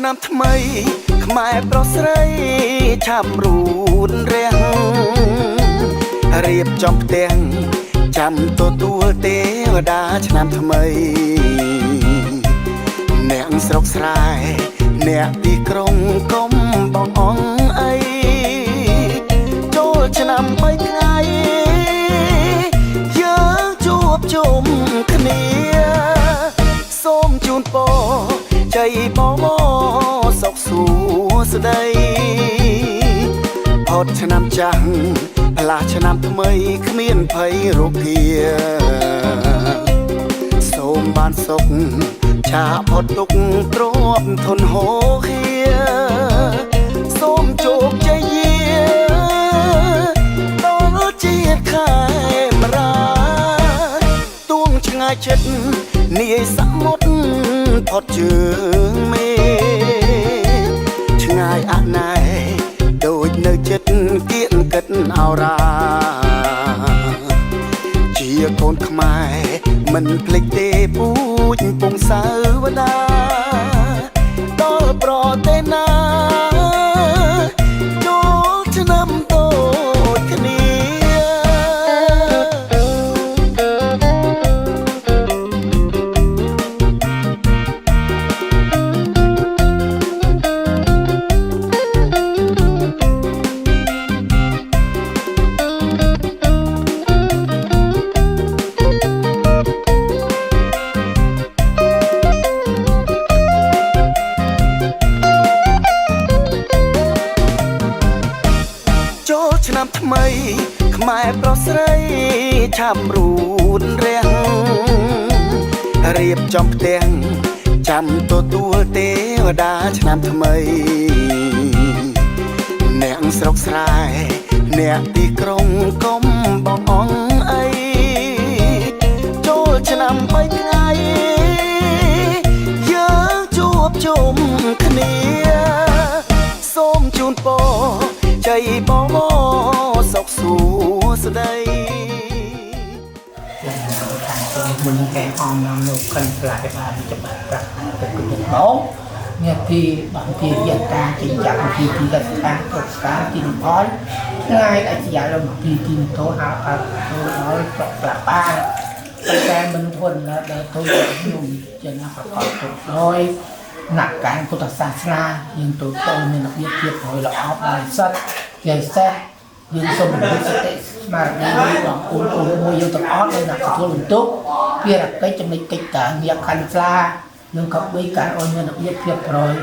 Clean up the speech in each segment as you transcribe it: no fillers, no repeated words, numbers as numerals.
ឆ្នាំថ្មីខ្មែរប្រុសស្រីឆាប់រូនរាំងរៀបចំផ្ទាំងចាំទទួលទេវតាឆ្នាំថ្មីអ្នកស្រុកស្រែអ្នកទីក្រុងកុំបងអងអីចូលឆ្នាំ3ថ្ងៃយើងជួបជុំគ្នាសូមជូនពរជ័យបងសុខសួស្តីផុតឆ្នាំចាស់ផ្លាស់ឆ្នាំថ្មីគ្មានភ័យរគាសូមបានសុខឆាផុតទុក្ខទ្រពធនហូរហៀសូមជោគជ័យដល់ជាតិខែមរាទួងឆ្ងាយចិត្តនាយសមុទ្រផុតជើងមេឆ្ងាយអណែដូចនៅចិត្តគៀនកិតអោរាជាកូនខ្មែរមិនភ្លេចទេពូជពងសាវតាដល់ប្រទេសណាចូលឆ្នាំដូចគ្នាឆ្នាំថ្មីខ្មែរប្រុសស្រីឆាប់រូនរាំងរៀបចំផ្ទាំងចាំទទួលទេវតាឆ្នាំថ្មីអ្នកស្រុកស្រែអ្នកទីក្រុងកុំបងអងអីចូលឆ្នាំ3ថ្ងៃយើងជួបជុំគ្នាសូមជូនពរជ័យបងសុខសួស្តីmình cái hòm làm nụ cần lại và chụp đặt từ cái bóng nghe thì bạn thì hiện ta chỉ chạm thì gần ta cực cá thì nói ngay tại chỉ là một thì tôi học tôi nói là ba cái mình thuần là để tôi dùng cho nó phải có đôi nặng cái của ta sa nhưng tôi nên là biết thiệt rồi là áo bài sắt dây xe nhưng xong mình sẽ mà đi vào cuốn môi yêu tập ớt đây là cái thua mình tốt kia là cái trong này cái cả nghiệp hành ra nhưng không với cả ôi nên là biết thiệt rồi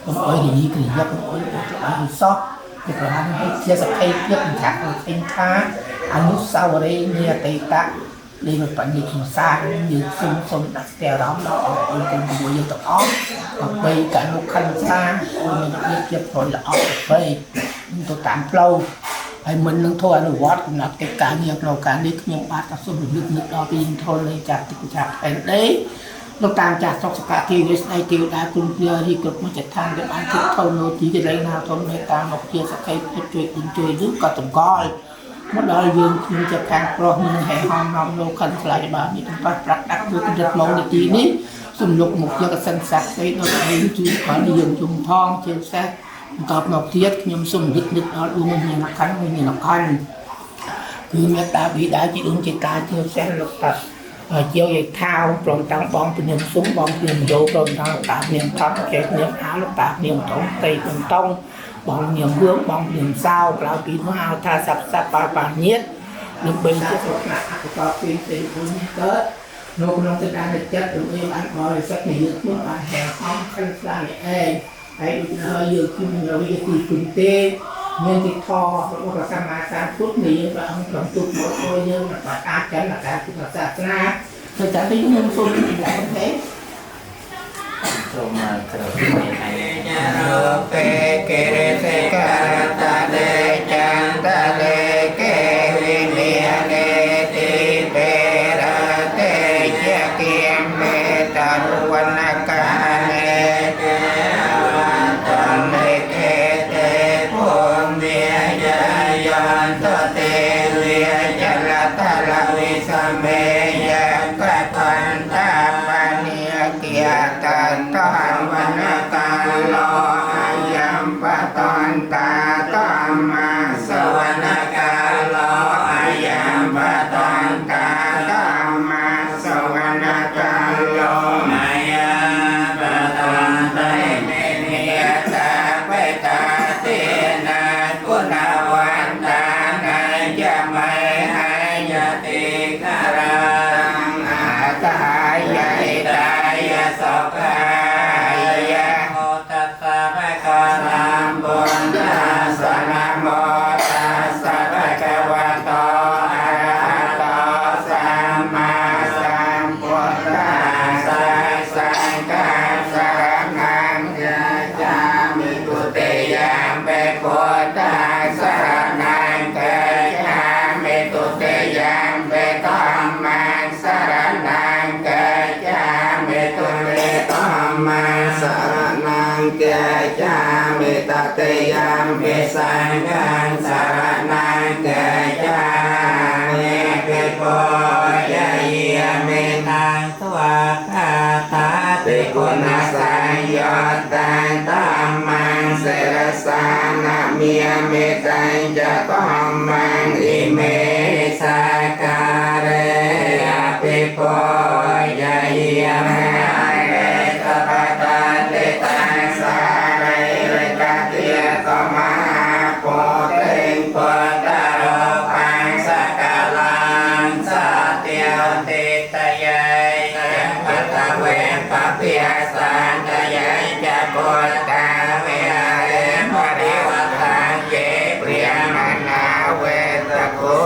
không ôi thì giác không ôi chỗ anh sót việc là anh hay chia sẻ hay biết mình thạc là thanh khá anh lúc sau ở đây như là tây tạng đây là bản dịch mà xa như xong đặt kèo đó nó ôi cùng môi yêu tập ớt còn với cả lúc hành ra ôi nên là biết thiệt rồi là ớt vậy tôi tạm lâu hay mình nâng thôi anh vót cũng là cái cá nhiều nào cá đi nhưng bát ta xuống được nước đó thì thôi lấy chặt thì chặt cái đấy nó tàn chặt trong cả thì cái này tiêu đã cùng kia thì cực mà chặt than để ăn thịt thôi nó chỉ cái đấy nào thôi người ta một kia sẽ thấy cái chuyện chơi nước cả tổng coi mất đời dương khi chặt than pro mình hệ hòm nó cần lại bà như chúng ta đặt được cái rất mong để tí ní dùng lục một chiếc cái sân sạch đấy nó thấy chú có đi dùng chung thong trên xe cọp ngọc thiết nhưng sung đứt đó luôn mình là cắn mình là con cứ mẹ ta bị đã chỉ đứng trên ta chưa xem lục tập chiều vậy thao rồi tăng bom từ niệm súng bom từ niệm dỗ rồi tăng tạp niệm thắng cái niệm áo lúc tạp niệm tổng tây niệm tông bom niệm hướng bom niệm sao lao bị nó ao tha sập bà nhiệt niệm bình chứ không là có pin thì cũng tết nó sẽ đang được chất được em ăn bò rất nhiều nước mà hè không khăn ra này đấy giờ khi mình nói cái gì cùng tê nên cái thò hoặc là sama san phút này và ông chọn chụp một thôi nhưng mà phải ta chắn là ta cũng là sa ra thời trả thấy nhân số thì lại không thế rồi mà cái này này kê se ta de chan ta de ke vi ne de ti be ra te ya kiam be ta ruan ka ne ta นาวันตานาจะไม่ให้ยติคารังอาตายายตายสกายะโมตัสสะภะคะลัมบุญตัสสะนะโมตัสสะภะคะวะโตอะระหะโตสัมมาสัมพุทธัสสะสังฆังสรณังยะจามิตุติยามเปพุทธังสรณังเกจามิตุติยามเปธัมมังสรณังเกจามิตุติธัมมังสรณังเกจามิตติยามเปสังฆังสรณังเกจามิเปโพยะเยเมตังสวะคาตาติคุณสังโยตังธัมมังเสรสานะเมียเมตังจะธัมมังอิเมสาการเรอภิโพยะเยเมตปะตาติตังสาเรกะเตียตมหาโพธิพุทธโรปังสกาลังสัตเตียวติตยายปัตตะเวปะเปียสันตยายจะพุทธาเวเรปริวัตังเยเปรียมนาเวตกุ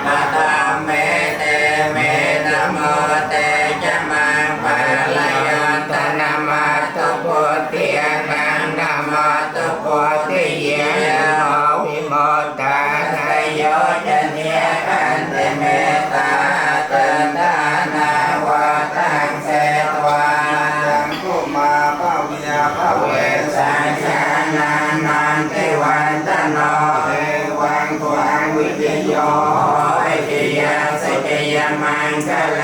ปะตะเมเตเมตโมเตจะมังปะลายันตนะมัตตุพุทธิยานังนะมัตตุพุทธิเยโอวิโมตตาไทโยจะเนียกันเตเมตตาเตินทานาวาตังเสตวาจังกุมาภะเวียภะเวสังสานานันติวันตโนเอวังทวังวิจโยวิจยาสิจยมังคะเล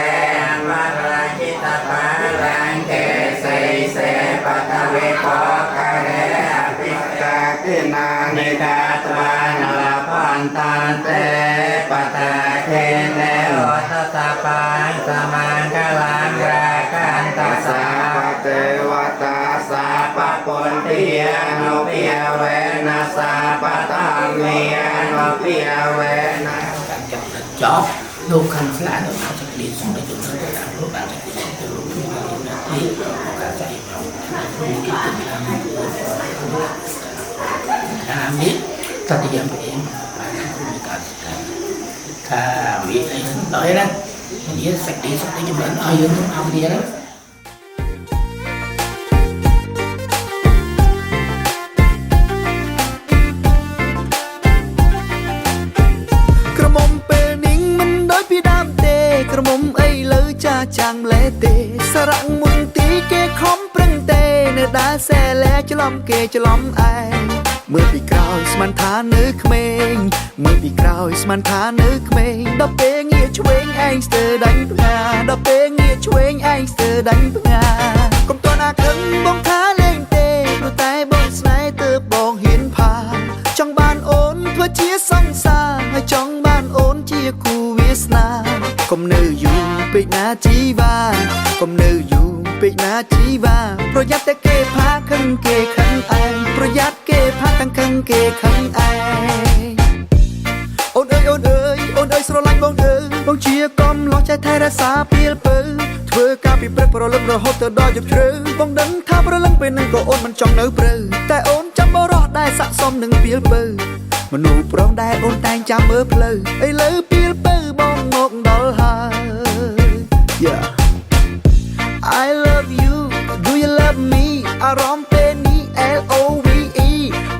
มัลลังจิตตปาลังเกเสเสปัตตเวโภคะเรอภิกาตินานิกาตวานาลพันตันเตปัตตะเทเนโอทัสสะปังสมังคลังราคันตัสสะเทวตาสัพพปุณติยานุปิยเวนัสสะปะตามิยานุปิยเวนัสจอบลูกคันสลาลูกคันจะดีสมดุลทั้งหมดลูกอาจจะดีสมดุลทุกอย่างนะที่การใจเราลูกคิดถึงนี้ตัดยังไปเองถ้ามีอะไรต่อยนะนี่สักดีสักดีจะเป็นอายุต้องเอาเดียว chẳng lẽ tê sa răng mừng tí kê khóm prăng tê nơi đá xe lẽ cho lom kê cho lom ai mưa bị cào man thá nước mình mưa bị cào man thá nước mình đập bê nghĩa chuối anh sờ đánh ngà đập bê nghĩa chuối anh sờ đánh ngà công toàn à cứng bông thá lên tê đôi tay bông snai từ bông hiến phà trong ban ôn thua chia song xa hay trong ban ôn chia khu viết na công nơi dù bị na chi va công nơi dù bị na chi vaประหยัดแต่เก็บผ้าขันเก็บขันไอประหยัดเก็บผ้าตั้งขันเก็บขันไอโอนเอ้ยโอนเอ้ยโอนเอ้ยสโลไลน์บองเอ้ยบองเชียร์กอมลองใจไทยรักษาเปลี่ยนเปิดเธอกาปีเปรย์พอเราเลิกเราหดเธอดอยหยุดเชื่อบองดังท่าพอเราเลิกเป็นหนึ่งก็โอนมันจ้องเนื้อเปรย์แต่โอนจำบ่รอดได้สะสมหนึ่งเปลี่ยนเปิดมนุษย์ปรองได้โอนแต่งจำเมื่อเพลย์ไอ้เลือเปลี่ยนเปิดบองงกดอลหาย Yeah I love you do you love me อารมณ์เป็นนี้ LOVE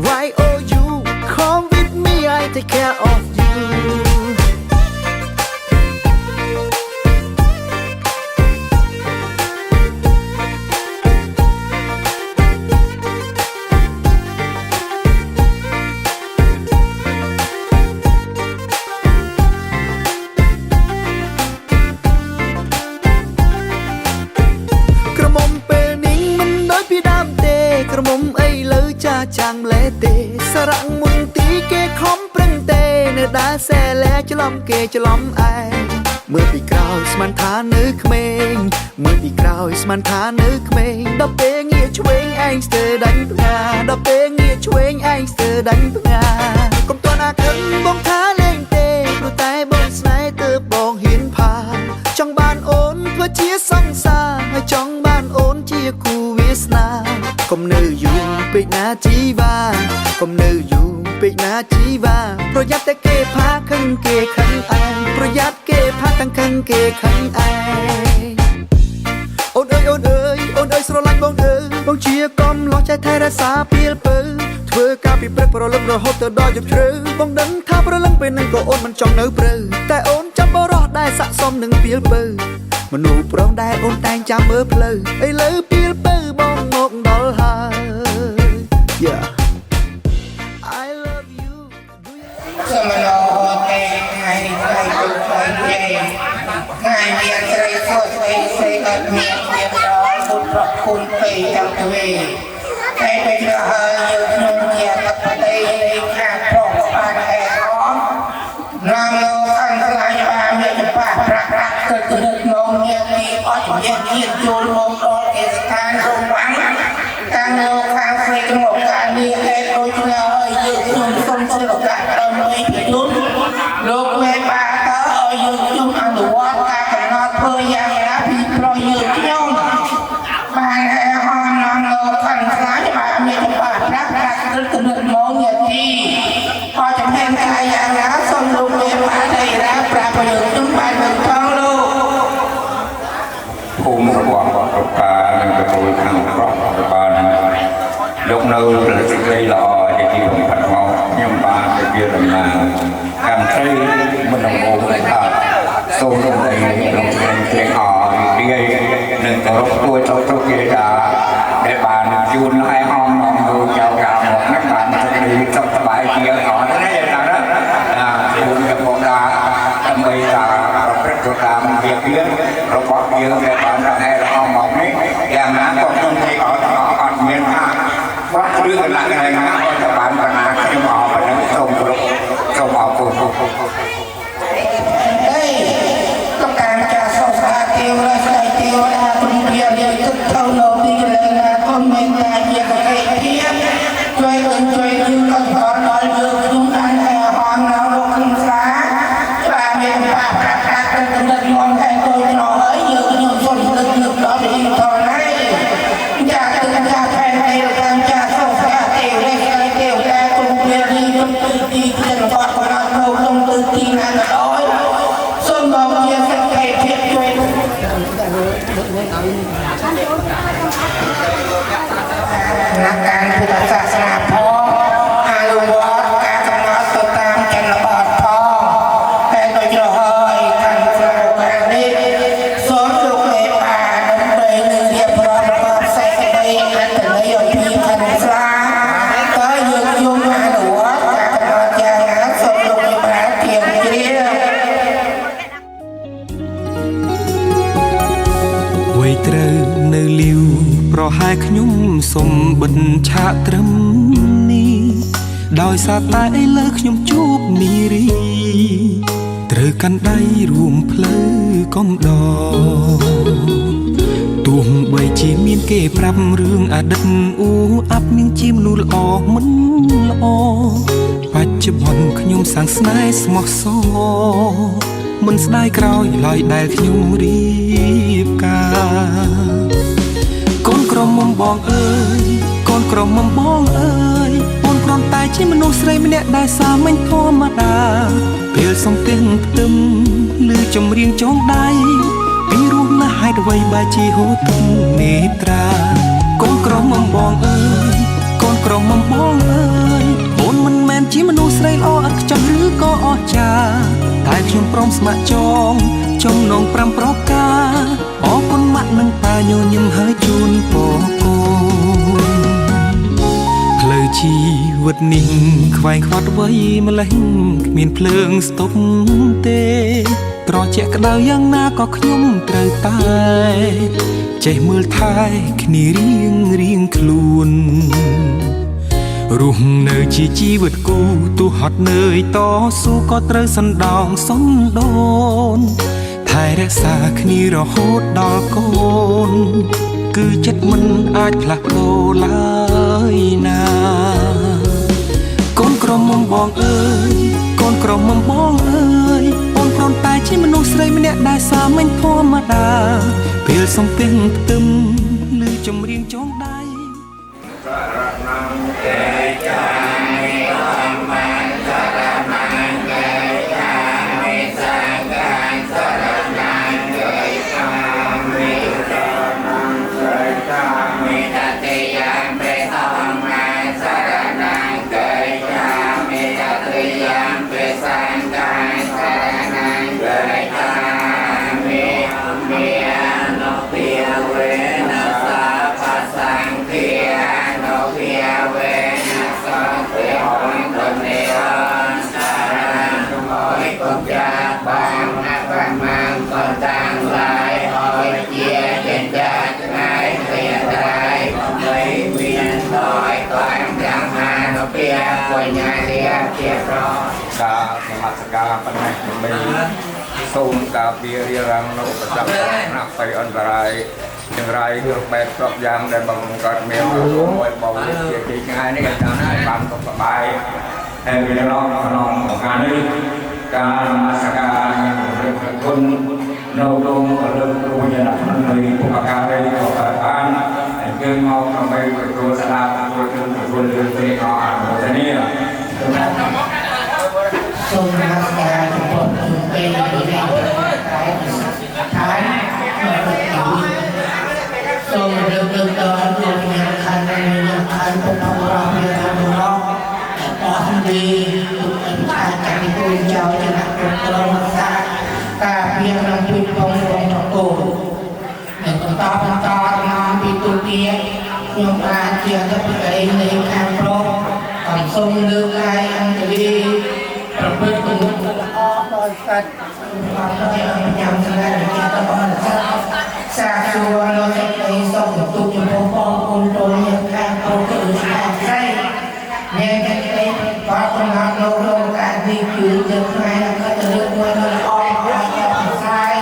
Why oh you come with me I take care of youกระหม่อมไอ้เลือจ่าจังเลเตสรังมุนตีเกคอมปรึงเตเนื้อดาแซ่และจะล้อมเกจะล้อมไอเมื่อปีกราวสมันทานึกเมงเมื่อปีกราวสมันทานึกเมงดับเปงเงียช่วยไอ้สเตอร์ดังงาดับเปงเงียช่วยไอ้สเตอร์ดังงา ជីវ៉ាប្រយ័ត្នតែគេផាខឹងគេខឹងឯងប្រយ័ត្នគេផាទាំងខឹងគេខឹងឯងអូនអើយអូនអើយអូនអើយស្រឡាញ់បងអើយបងជាកំឡោះចេះថែរក្សាពីលពើធ្វើការពីព្រឹកប្រលឹងរហូតទៅដល់យប់ជ្រៅបងដឹងថាប្រលឹងពេលនឹងក៏អូនមិនចង់នៅព្រៅតែអូនចាំបរោះដែលស័កសមនឹងពីលពើមនុស្សប្រុសដែលអូនតែងចាំមើលផ្លូវឥឡូវពីលពើបងមកដល់ហើយ Yeah I love you សមនោទេថ្ងៃទូទៅទេថ្ងៃមានស្រីសួស្ដីស្រីអត់មានភាពដល់ពុទ្ធប្រគុណពេចាំទ្វេតែពេលទៅហើយយើងក្នុងជាកបតីនៃខាងប្រុសបានឯអមរាមលោកខាងខ្លាញ់បានមានច្បាស់ប្រាក់ទៅទៅក្នុងមានទីអត់ជំនាញទៀតចូលមកដល់ឯស្ថានរងវាំងខាងលោកខាងស្រីក្នុងការនេះឯដូចគ្នាហើយយើងខ្ញុំសូមជម្រាបដល់មេប្រយុទ្ធលោកមេបាតើឲ្យយើងខ្ញុំអនុវត្តការកំណត់ធ្វើយ៉ាងណាពីប្រយោជន៍ខ្ញុំបានឯហមនាំលោកខាងខ្លាញ់បានមានច្បាស់ប្រាក់ទៅទៅមកញាទីអត់ចំហែងកាយយ៉ាងណាសូមលោកមេបាได้รับប្រាប់ប្រយោជន៍ខ្ញុំបានមិនផងលោកភូមិរបស់ប្រការនិងទទួលខាងប្រុសបានយកនៅប្រសិទ្ធិល្អជាទីបំផុតមកខ្ញុំបានទៅជាដំណើរកម្មត្រីមិនដំបូងថាសូមរំលឹកក្នុងព្រះអរាយនិងគោរពទួយទៅទុកិតាដែលបានជូនឲ្យអមនាំទៅចៅកាមកនឹងបានទៅសុខសប្បាយជាអរណាស់ណាជូនกับបងតាដើម្បីថាប្រព្រឹត្តទៅតាមវិធានរបស់យើងដែលបានឲ្យល្អមកនេះយ៉ាងណាក៏ខ្ញុំthấyអត់មានថាបាក់រឿងកន្លះថ្ងៃណាក៏បានបណ្ណាខ្ញុំអរប៉ុណ្ណឹងសូមគោរពសូមអរគុណต้องการจะส่งสารเทวราชเทวดาคุณเพียรเลยทุกเท่าโลดีเลยนะคนไม่ได้เยี่ยมใครเพียรช่วยยืนก็ขอรอยยืนทุกท่านให้หอมเราลงฟ้าฟ้าเมียฟ้าประกาศเป็นเดินมองให้โดยหน่อยยืนฝนลึกร้อนยิ่งทนให้อยากตื่นจากแผ่นดินการจะส่งสารเทวราชเทวดาคุณเพียรเลยทุกที่เดินทอดของเราลงตื่นที่นั่นร้อยส่วนบอกเยี่ยมใครเพียรช่วยนักการพุทธศาสนาพ่ออาลุวัดการกำหนดตามจันทร์บาทพ่อแต่โดยเฉพาะการโครงการนี้สอนลูกในป่าดำเนินเรียบร้อยประกอบใส่ไปอันเป็นนโยบายพันธุ์ฟ้าก็ยืนยุ่งอาลุวัดการกำหนดอย่างนั้นสอนลูกในป่าเพียงเดียว វ័យត្រូវនៅលីវប្រហែលខ្ញុំសុំបិទឆាកត្រឹមនេះដោយសារតែឥឡូវខ្ញុំជួបនារីត្រូវកាន់ដៃរួមផ្លូវកំដរទោះបីជាមានគេប្រាប់រឿងអតីតអាប់នាងជាមនុស្សល្អមិនល្អបច្ចុប្បន្នខ្ញុំសាងស្នេហ៍ស្មោះសរមិនស្ដាយក្រោយឡើយដែលខ្ញុំរៀបការកូនក្រមុំបងអើយកូនក្រមុំបងអើយអូនគ្រាន់តែជាមនុស្សស្រីម្នាក់ដែលសាមញ្ញធម្មតាពេលសំទះផ្ទឹមឬចម្រៀងចងដៃពីរស់ណាស់ហេតុអ្វីបែរជាហូរទឹកនេត្រាកូនក្រមុំបងអើយកូនក្រមុំបងអើយអូនមិនមែនជាមនុស្សស្រីល្អឥតខ្ចោះឬក៏អស្ចារ្យតែខ្ញុំព្រមស្ម័គ្រចងចំណង5ប្រការអរគុណម៉ាក់និងប៉ាញញឹមហើយជូនពរកូនផ្លូវជីវិតនេះខ្វែងខ្វាត់វ័យម្លេះគ្មានភ្លើងស្ទប់ទេត្រជាក់ក្តៅយ៉ាងណាក៏ខ្ញុំត្រូវតែចេះមើលថែគ្នារៀងខ្លួនរស់នៅជាជីវិតគូទោះហត់នឿយតស៊ូក៏ត្រូវសណ្ដោងសំដូនថែរក្សាគ្នារហូតដល់កូនគឺចិត្តមិនអាចផ្លាស់ប្ដូរឡើយណាកូនក្រមុំបងអើយកូនក្រមុំបងអើយអូនគ្រាន់តែជាមនុស្សស្រីម្នាក់ដែលសាមញ្ញធម្មតាពេលសំទះផ្ទឹមឬចម្រៀងចងដៃ Nam cha ban ban mang con tang lại hỏi chia trên cha ngài tiền đại mấy miền đòi toàn chẳng hà nó kia của nhà kia rồi ការនមស្ការប៉ុណ្ណេះមិនសូមការពាររារាំងនៅប្រចាំណាស់ទៅអន្តរាយទាំងរាយរឿងបែបគ្រប់យ៉ាងដែលបងកើតមានមួយបងជាទីថ្ងៃនេះក៏តាមដែរបានសុខសប្បាយហើយវាឡងក្នុងការនេះការនមស្ការគុណនៅក្នុងលើគ្រូយ៉ាងណានៃឧបការៈក៏បានយើងមកដើម្បីទទួលស្ដាប់ទទួលរឿងទេអរអរគុណនេះ សូមនមស្ការចំពោះពេលនេះហើយសូមលើកទឹកដល់លោកអ្នកខាងនេះខាងពុទ្ធបរិស័ទមានធម៌រកអរគុណទីអាចារ្យគូចៅចំណាក់គ្រប់គ្រងសាការពារក្នុងជួយផងរបស់គូនិងបន្តតាមពីទូទាខ្ញុំអាចជាអធិបតីនៃខាងប្រុសអំសូមលើកឡើងអង្គលី ប្រពៃគំនិតល្អដោយកាត់បានឲ្យញ៉ាំស្ងាត់ជាតបអរសាទរលោកសេចក្តីសុខទុកចំពោះបងប្អូនចូលមានខាងប្រុសគឺខាងស្រីអ្នកសេចក្តីក៏កំណត់លោកក្នុងការនេះគឺយើងថ្ងៃនឹងក៏ទៅលើកមួយដ៏ល្អហើយជាផ្សាយ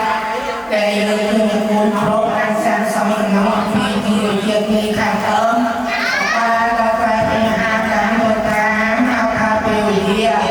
តែយើងមានគោលប្រពៃសាសនាក្នុងពីទីជាតិនៃខាងដើមបានដល់តែបញ្ហាការមើលតាមហៅថាពេលវេលា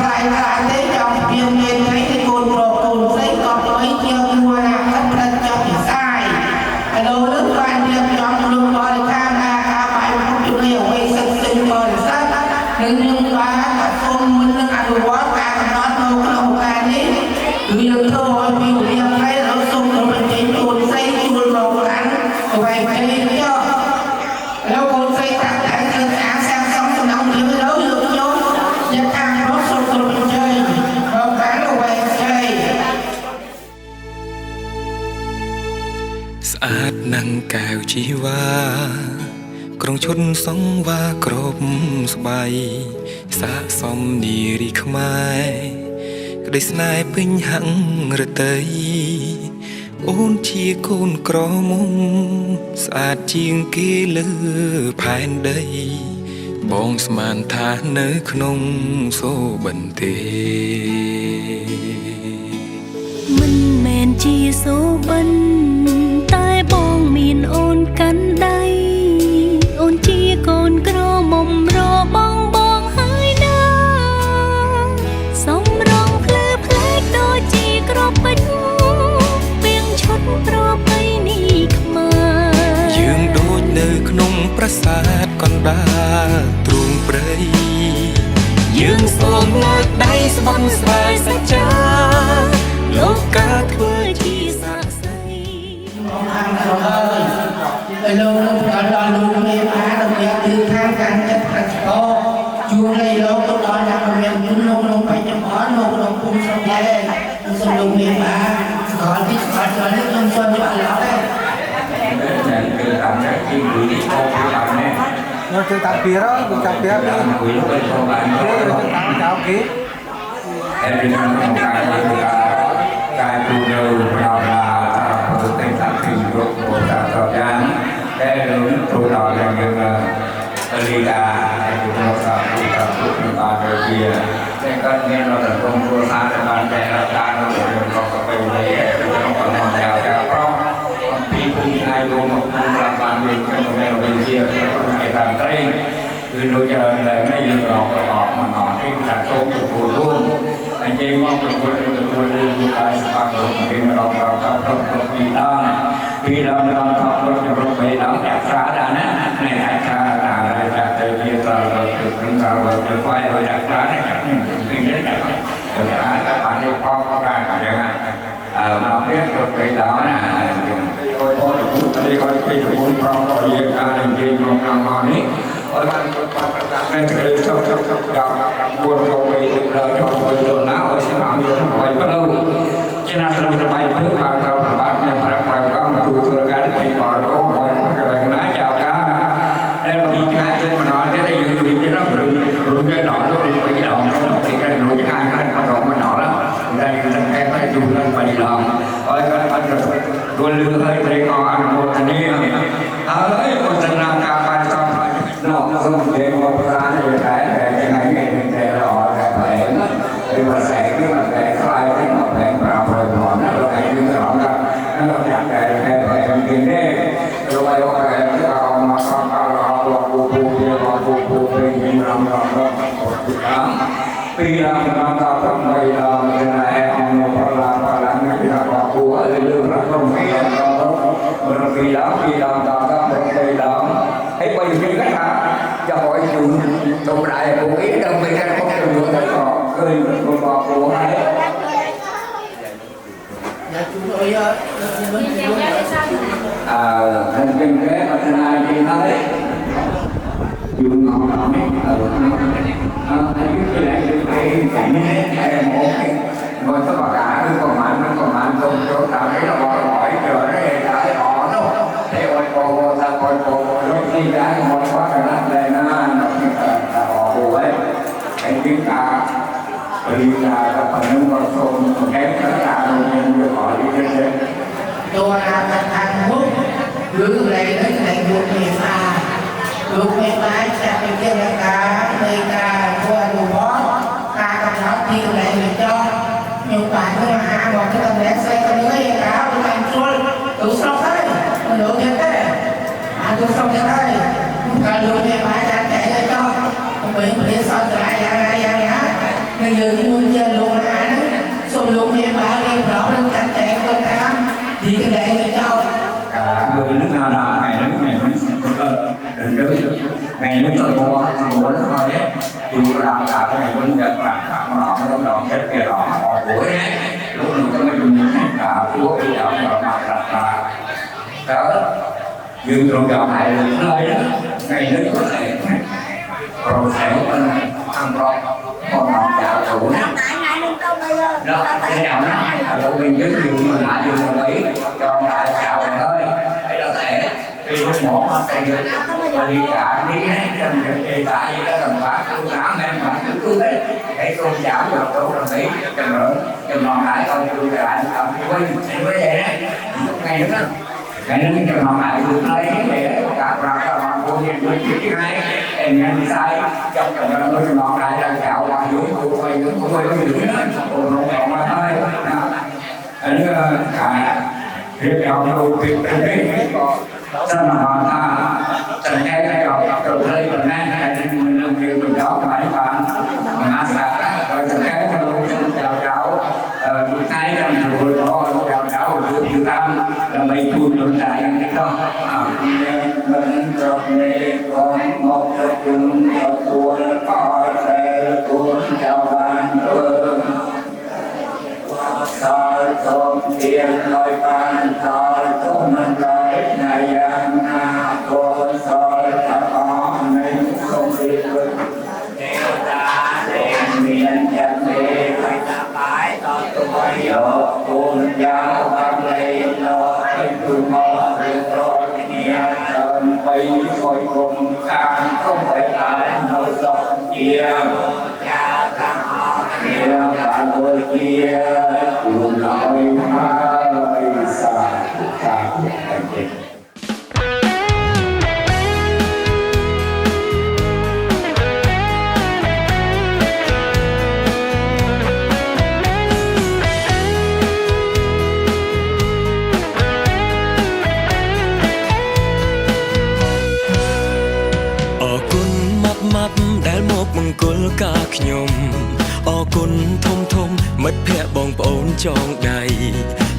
Hãy subscribe cho kênh Ghiền Mì Gõ để không bỏ អាតនឹងកែវជីវ៉ាក្រុងឈុនសងវ៉ាក្របស្បៃសាកសមនារីខ្មែរក្តីស្នេហ៍ពេញហង្រតីអូនជាកូនក្រមុំស្អាតជាងគេលើផែនដីបងស្មានថានៅក្នុងសូបិនទេមិនមែនជាសូបិនតែបងមានអូនកាន់ដៃអូនជាកូនក្រមុំរបងហើយណាសំរងភ្លឺផ្លែកដូចជាក្របពេជ្រពីងឈុតប្រពៃណីខ្មែរយើងដូចនៅក្នុងប្រាសាទកណ្ដាលទ្រូងព្រៃយើងសូមលើកដៃស្បន់ស្បែកសច្ចាលោកកាធ្វើជាស័ក្តិសិទ្ធិបងខាងเราเลยไปลงដល់លោកមានអារបៀបគឺខាងការចាត់ប្រាក់ឈរជួងលេលោកទៅដល់យ៉ាងមានជំនុំក្នុងបច្ចុប្បន្ននៅក្នុងភូមិស្រុកដែរសូមលោកមានអាស្គាល់ទីស្គាល់ចូលនេះខ្ញុំសូមយកឡើយគឺតាមតែជាលុយអូតាមនេះnó chơi tạm kia đó cũng tạm kia đi lុយទៅចូលបានគេតាមចោលគេ ហើយក្នុងការទូនៅប្រោរាប្រទេសតាពីរូបពោតាប្រយ៉ាងតែនឹងទូដល់យ៉ាងយើងលីកាហើយទូដល់សាពុទ្ធពុទ្ធបានទៅជាតែក៏មានរដ្ឋធម្មនុញ្ញសារបានតែការនៅក្នុងប្រពៃណីក្នុងកំណត់យ៉ាងប្រោពីភូមិអាយុមកភូមិបានមានក្នុងវិទ្យាជាតាមត្រេងគឺដូចជាតែយើងរកប្រកបមកដល់ទីតាចូលទៅរួមតែយើងមកប្រកួតទទួលលើការស្វាគមន៍ពីរកដល់ពីដល់ដល់ខប់រត់ទៅរកបីដល់តែស្រាដែរណាในអាចារ្យដែលចាក់ទៅជាត្រូវទៅក្នុងការទៅផ្សាយឲ្យដាក់ស្រានេះពីនេះទៅអាចបានយកផងការយ៉ាងណាមកពេលទៅពេលដល់ណាចូលទៅទីគាត់ពីជំនប្រងរបស់យើងការនិយាយក្នុងកម្មនេះអរបានប្រកាសនៅក្រៅចុះដល់ពួនទៅទៅដល់ទៅណាឲ្យស្មារតីឲ្យប្រឡូជាណាត្រឹមត្រូវធ្វើបានត្រូវប្របាទអ្នកប្រាក់ប្រាក់កម្មទូធ្វើការពីបរិបទឲ្យកន្លែងណាចៅការដែលពីថ្ងៃទៅម្ដងទៀតយើងនិយាយដល់រឿងគេដល់ទៅពីដល់ពីគេនោះខាងខាងម្ដងតែតែយូរឡើងបីឡងហើយក៏អត់គល់លឺហើយព្រៃក៏អនុមោទនាហើយអរគុណការបានសំនោះសូមនិយាយមកប្រាណនេះតែថ្ងៃនេះតែរអតែបែរឬว่าแสงนี่มันแต่คลายให้มันแต่ปราบเลยก่อนนะเราไอ้ที่สองนะนั่นเราอยากแต่เป็นกินได้เราไปว่าแต่ที่เรามาทำการเราลองปูเป็นยินรำปีรำเราทำไปเราเป็นอะไรเอาพลังนี่เราบอกปูอะไรเรื่องเราต้องมีเราเราปีรำเราทำไปเราให้ไปอยู่ที่นั่นนะจะhỏiอยู่ตรงไหนปูý đâu bị cái không được được cái cỏ cười một cỏปูhay hình kinh tế mà thế này thì thấy dùng ngọn ngọn này thấy cái này cái cảnh này một rồi tất cả cái còn mạnh không cho tạo cái là hỏi chờ đấy cái họ đâu thế ôi cô ta coi cô lúc đi ra một quá cái này này nó họ bù ấy cái tiếng ca đi ra các bạn những con sông kém các bạn nên được hỏi đi trên đây tôi là thằng hút cứ lấy đấy này một miền xa lúc miền Tây sẽ bị kia là cá đây cá qua đồ bó cá con nó tiêu lại mình cho nhiều bạn nó hạ một cái tầm bé xe cái lưới cá tôi làm trôi tụ xong đấy mình được như thế tụ xong như thế cả lúc miền Tây sẽ chạy lên cho mình xong lại bây giờ cái nguyên nhân luôn là xong luôn miền Tây em rõ lên cảnh chạy con cá thì cái này là cho người nước nào là ngày nước ngày nước tôi mua muốn thôi đấy dù làm cả cái ngày quân nhật làm cả nó nó đòn chết kia đó họ buổi đấy lúc mình có cái dùng cả của cái đạo mà là đó dương trong đạo này nơi đó ngày nước có thể rồi sẽ ăn rau còn làm đạo chủ đó cái nào đó là đâu mình giới thiệu mà lại dùng ấy cho đại đạo này thôi một cái đi cả đi trong cái tại đó làm phá tôi làm em mà cứ đấy cái tôi giảm được tôi đồng ý cho nó lại thôi tôi lại quay với vậy đấy ngày nữa cái nó cho nó lại được lấy để cả các bạn cô nhìn với cái này em nhận sai trong cái nó nó lại là cạo qua dưới tôi quay dưới tôi nó còn thôi anh cả việc học đâu việc đấy sao mà họ ta thành cái học từ đây còn nay hay mình làm việc mình đó phải bạn mà là rồi thành cái chào cháu hai năm rồi đó chào cháu được thứ tam là mấy tuần tuần tại cái đó mình cho nên con một cái tuần có thể tuần chào bạn soi thôn tiền lôi ban soi thôn mình lôi ngày gian na cô soi ta có mình không đi được nếu ta đem miền chân đi phải ta phải to tuổi yo cùng giáo bằng lấy lo cái tu mò được rồi nhà thân bay coi cùng càng không phải tại nơi dòng chia cha càng họ kia bạn ơi kia cùng nói hai xa xa thành dịchដែលមកមង្គលការខ្ញុំអរគុណធំធំមិត្តភ័ក្តិបងប្អូនចងដៃ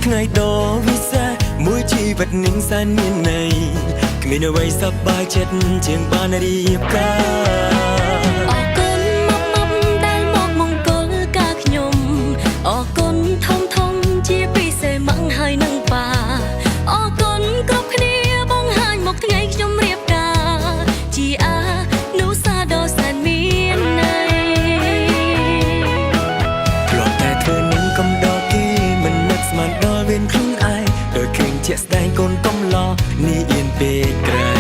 ថ្ងៃដ៏វិសេសមួយជីវិតនឹងសែនមានន័យគ្មានអ្វីសប្បាយចិត្តជាងបានរៀបការអរគុណមកដែលមកមង្គលការខ្ញុំអរគុណធំធំជាពិសេសម៉ាំងហើយនឹងប៉ាអរគុណគ្រប់គ្នាបងហាញមកថ្ងៃខ្ញុំរៀបការជាអានុសាដ៏សែនមានន័យធ្លាប់តែធ្វើនឹងកំដរគេមិននឹកស្មានដល់វិញខ្លួនឯងដូចឃើញជាក់ស្ដែងកូនកំឡោនេះអៀនពេកក្រៃ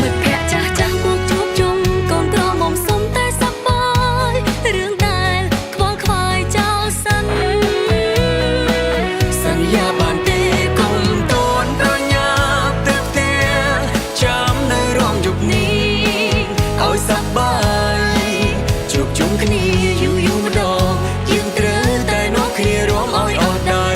មិត្តភក្តិចាស់មកជួបជុំកូនក្រមុំសុំតែសប្បាយរឿងដែលខ្វល់ខ្វាយចោលសិនសន្យាបានទេកុំតូនប្រញាប់ទៅផ្ទះចាំនៅរំយប់នេះឲ្យសប្បាយជួបជុំគ្នាយូរម្ដងយើងត្រូវតែនាំគ្នារួមឲ្យអស់ដៃ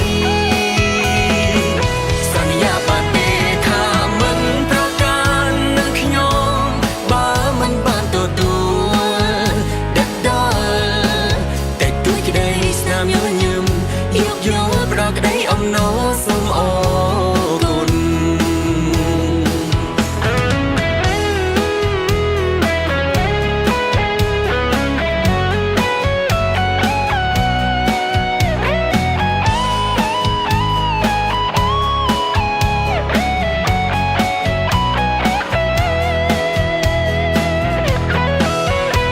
សន្យាបានទេថាមិនប្រកាន់នឹងខ្ញុំបើមិនបានទទួលដឹកដល់តែទួយក្តីស្នាមញញឹមយកផ្ដល់ក្តីអំណរសូមអរគុណ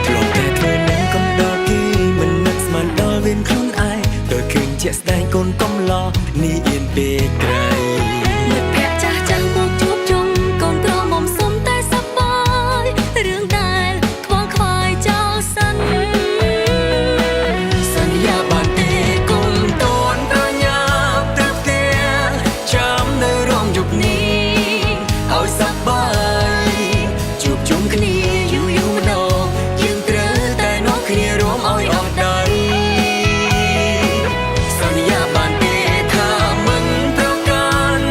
ធ្លាប់តែធ្វើនឹងកំដរគេមិននឹកស្មានដល់វិញខ្លួនឯងដូចឃើញជាក់ស្ដែងកូនកំឡោនេះអៀនពេកក្រៃមិត្តភក្តិចាស់មកជួបជុំកូនក្រមុំសុំតែសប្បាយរឿងដែលខ្វល់ខ្វាយចោលសិនសន្យាបានទេកុំតូនប្រញាប់ទៅផ្ទះចាំនៅរំយប់នេះឲ្យសប្បាយជួបជុំគ្នាយូរម្ដងយើងត្រូវតែនាំគ្នារួមឲ្យអស់ដៃសន្យាបានទេថាមិនប្រកាន់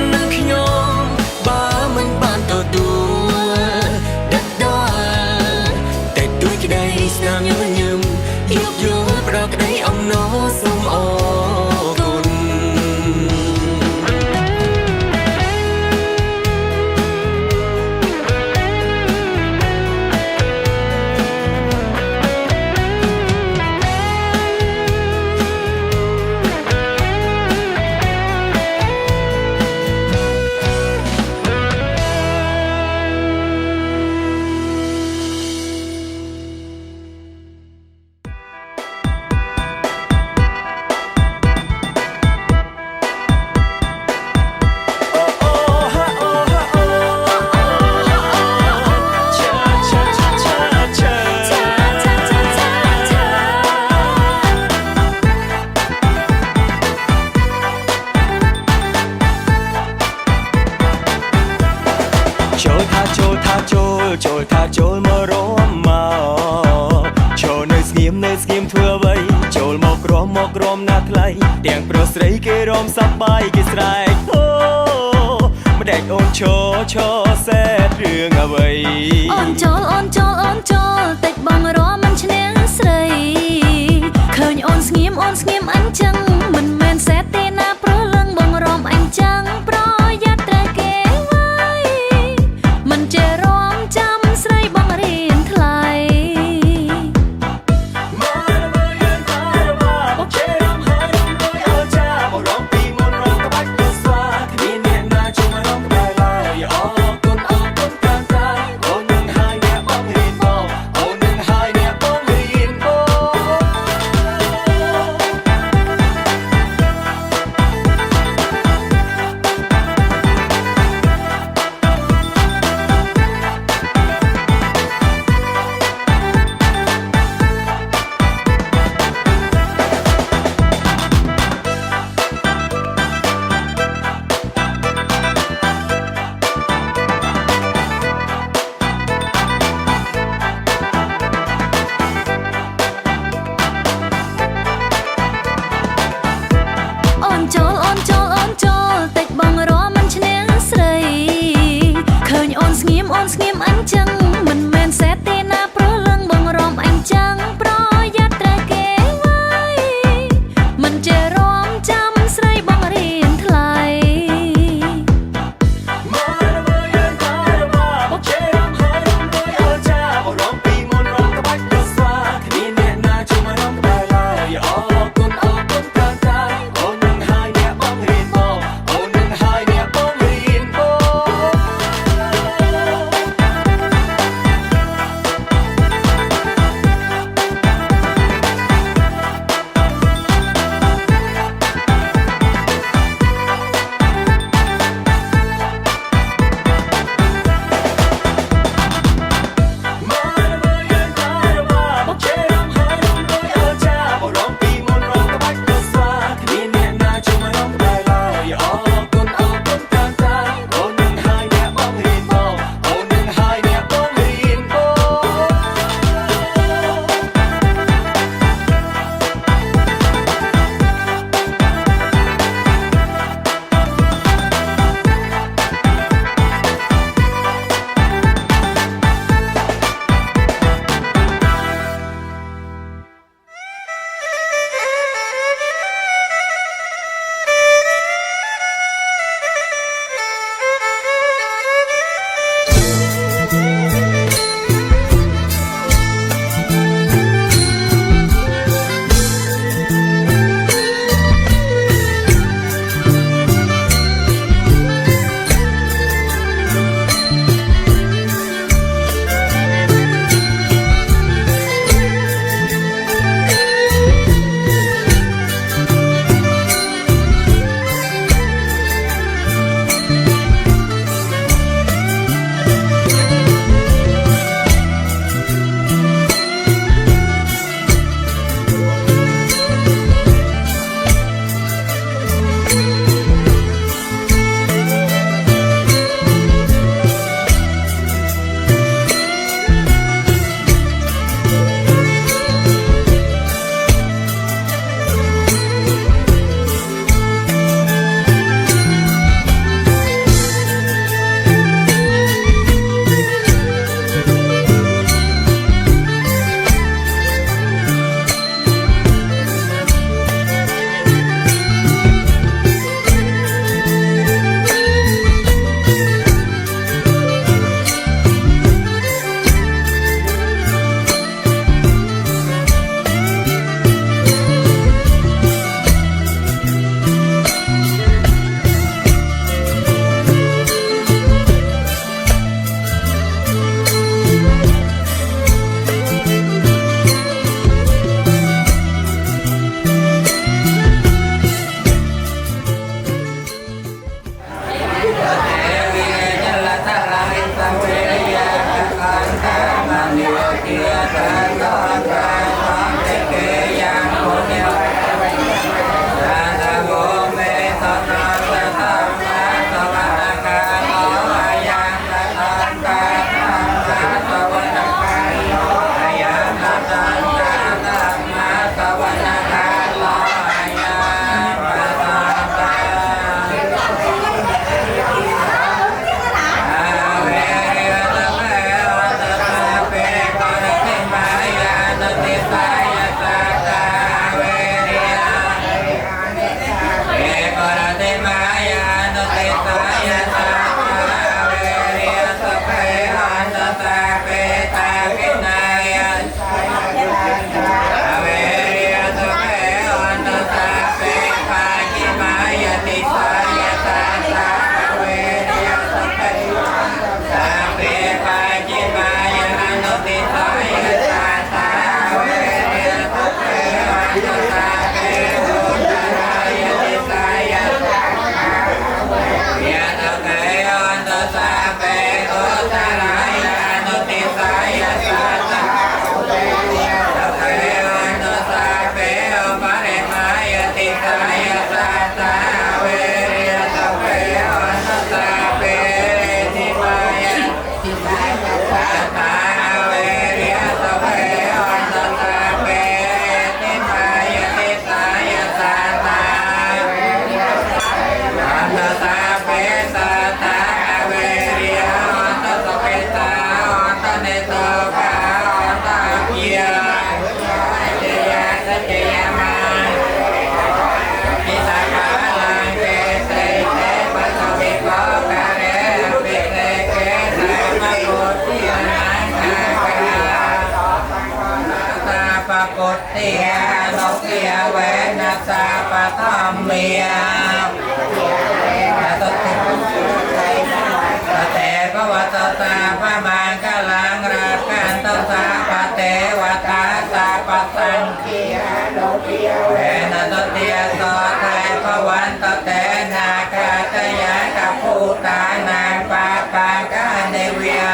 ស្រីគេរំសប្បាយគេស្រែកអូម្ដេចអូនឈរសេតរឿងអ្វី អូនចូលតិចបងរមមិនឈ្នះស្រីឃើញអូនស្ងៀមអញ្ចឹងមិនមែនសេតទេណាព្រលឹងបងរមអញ្ចឹងប្រយ័ត្នត្រូវគេໄວមិនចេះរមចាំស្រីបងរៀនថ្លៃ អ ติยาโนเกียเวนัสสะปะธรรมเมียแต่พระวัตตาพระมังคลังรากันตสาปะเทวตาสาปะสังเกียโนเกียเวนัสติยโสไทยพระวันตเตนาคาตยากับผู้ตายนางปาปังกาเนเวีย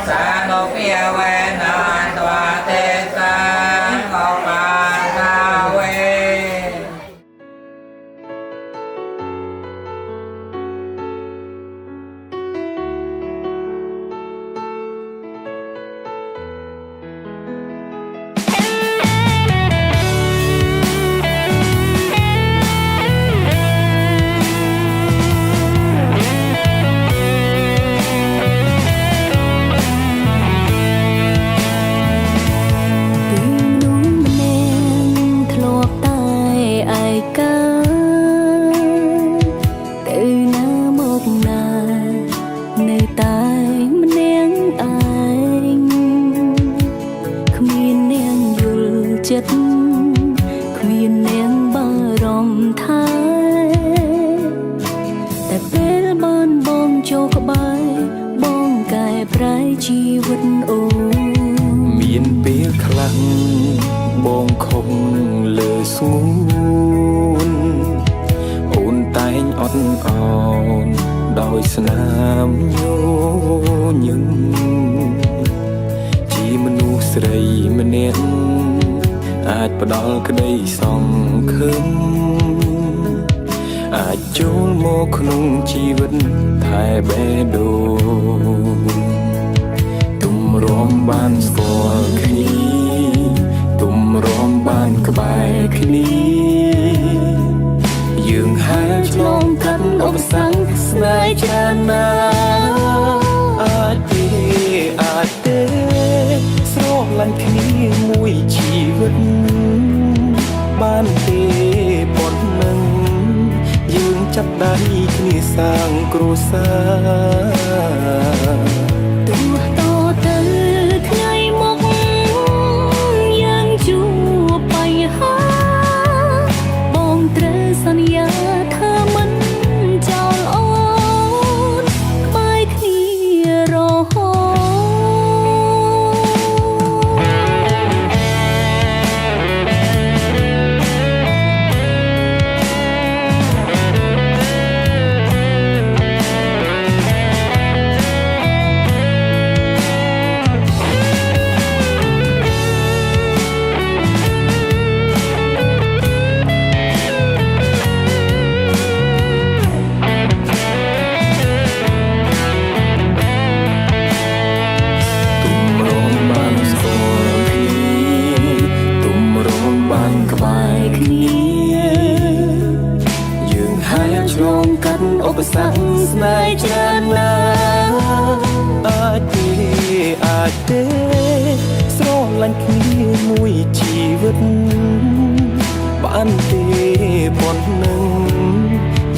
สาโนเกียเวนานตวาเตสังโอปาทาเว ជីវិតអូមានពេលខ្លាំងបងខំលើស្ងួនអូនតែងអត់អោនដោយស្នាមញញឹមជាមនុស្សស្រីម្នាក់អាចផ្ដល់ក្តីសង្ឃឹមអាចចូលមកក្នុងជីវិតថែបេះដូងទុំរំបានស្គាល់គ្នាទុំរំបានក្បែរគ្នាយើងហាឆ្លងកាត់ឧបសគ្គស្នេហ៍ច្រើនណាស់អាចទេស្រឡាញ់គ្នាមួយជីវិតបានទេប៉ុណ្ណឹងយើងចាប់ដៃគ្នាសាងគ្រួសារទោះតទៅថ្ងៃមុខយើងជួបបញ្ហាបងត្រូវសន្យាថាមិនចោលអូនក្បែរគ្នារហូតឧបសគ្គស្នេហ៍ច្រើនណាស់អាចទេស្រឡាញ់គ្នាមួយជីវិតបានទេប៉ុណ្ណឹង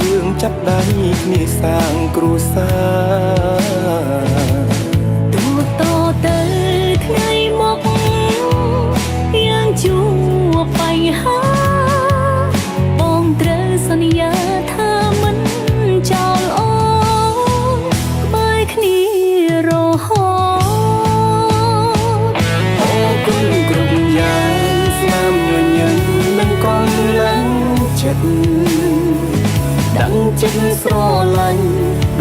យើងចាប់ដៃគ្នាសាងគ្រួសារទោះតទៅថ្ងៃមុខយើងជួបបញ្ហាបងត្រូវសន្យាថាមិនចោលអូនក្បែរគ្នារហូតអរគុណគ្រប់យ៉ាងស្នាមញញឹមនឹងកងឡើងចិត្តដឹងចិត្តស្រឡាញ់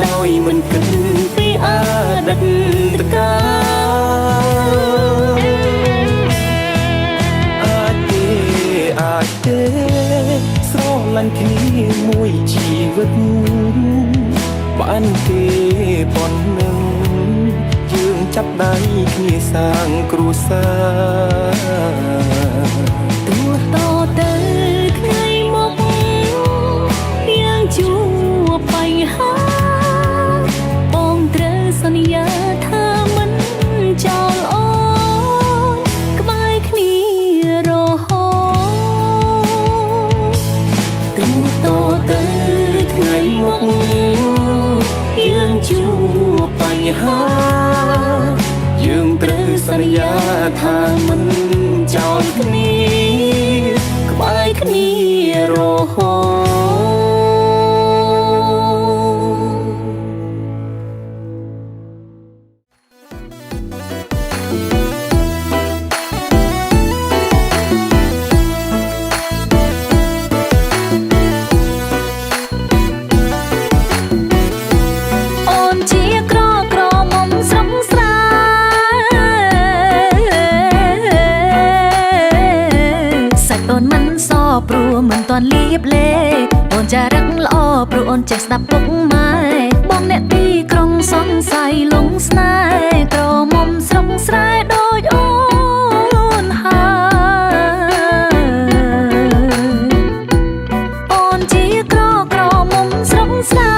ដោយមិនគិតពីអតីតកាលអាចទេស្រឡាញ់គ្នាមួយជីវិតបានទេប៉ុណ្ណឹងយើងចាប់ដៃគ្នាសាងគ្រួសារទោះតទៅថ្ងៃមុខយើងជួបបញ្ហាបងត្រូវសន្យាថាមិនចោលអូនក្បែរគ្នារហូតទោះតទៅថ្ងៃមុខយើងជួបបញ្ហាយើងត្រូវសន្យាថាមិន ចោលគ្នាក្បែរគ្នារហូព្រោះមិនទាន់លៀបលេអូនចារឹកល្អព្រោះអូនចេះស្ដាប់ពុកម៉ែបងអ្នកទីក្រុងសង្ស័យលងស្នេហ៍ក្រមុំស្រុកស្រែដូចអូនហើយអូនជាក្រមុំស្រុកស្រែ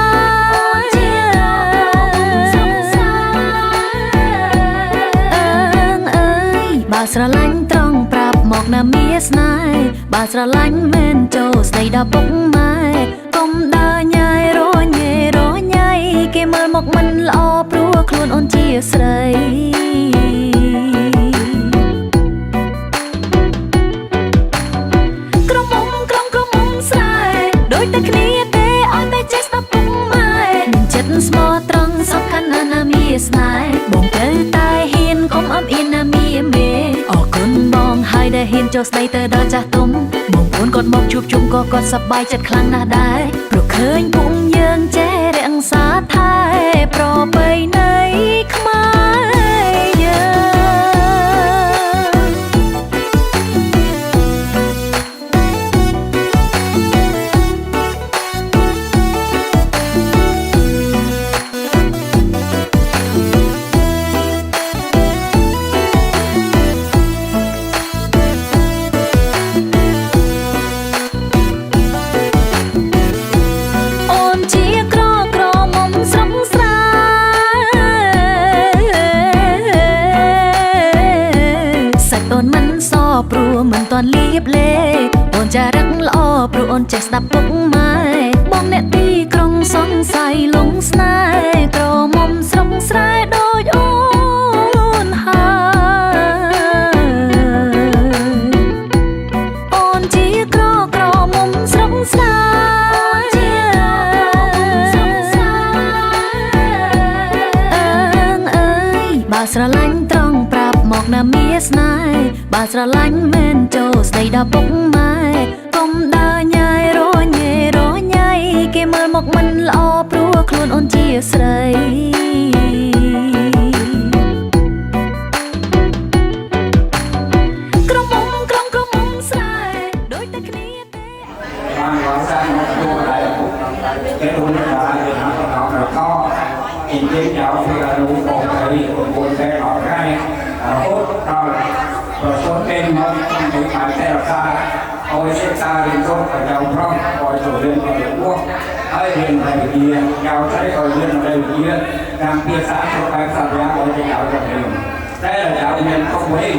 បើស្រឡាញ់ត្រង់ប្រាប់មកណាមាស្នេហ៍បើស្រឡាញ់មែនចូលស្ដីដល់ពុកម៉ែកុំដើរញ៉ៃរញ៉ៃគេមើលមកមិនល្អព្រោះខ្លួនអូនជាស្រីក្រមុំស្រែដូចតែគ្នាទេឲ្យតែចេះស្ដាប់ពុកម៉ែមានចិត្តស្មោះត្រង់សំខាន់ណាស់ណាមាស្នេហ៍បងត្រូវតែហ៊ានកុំអត់អៀនណាមាមេអរគុណបងហើយដែលហ៊ានចូលស្ដីទៅដល់ចាស់ទុំបងប្អូនគាត់មកជួបជុំក៏គាត់សប្បាយចិត្តខ្លាំងណាស់ដែរព្រោះឃើញពុំយើងចេះរក្សាថែប្រពៃណីខ្មែរយើងព្រោះមិនទាន់លៀបលេអូនចារឹកល្អព្រោះអូនចេះស្ដាប់ពុកម៉ែបងអ្នកទីក្រុងសង្ស័យលងស្នេហ៍ក្រមុំស្រុកស្រែដូចអូនហើយអូនជាក្រមុំស្រុកស្រែបើស្រឡាញ់ត្រង់ប្រាប់មកណាមាស្នេហ៍បើស្រឡាញ់មែនចូលស្ដីដល់ពុកម៉ែកុំដើរញ៉ៃរញ៉ៃគេមើលមកមិនល្អព្រោះខ្លួនអូនជាស្រីក្រមុំស្រែដូចតែគ្នាទេបានវត្តសាស្ត្រមកជួបដែរគេรู้ថាយើងហៅដល់ក៏អ៊ីនទេចៅពីរូបបងស្រីបងតែអត់ដែរអត់ដល់ប្រសិនពេញមកពីខាងតែរសាអោយសិក្សារៀនសូត្រប្រចាំប្រងអោយចូលរៀនពីពួកហើយរៀនតែវិទ្យាចៅស្រីអោយរៀនតែវិទ្យាតាមភាសាទៅបែបសាស្ត្រអោយចៅទៅរៀនតែចៅមានខុសវិញ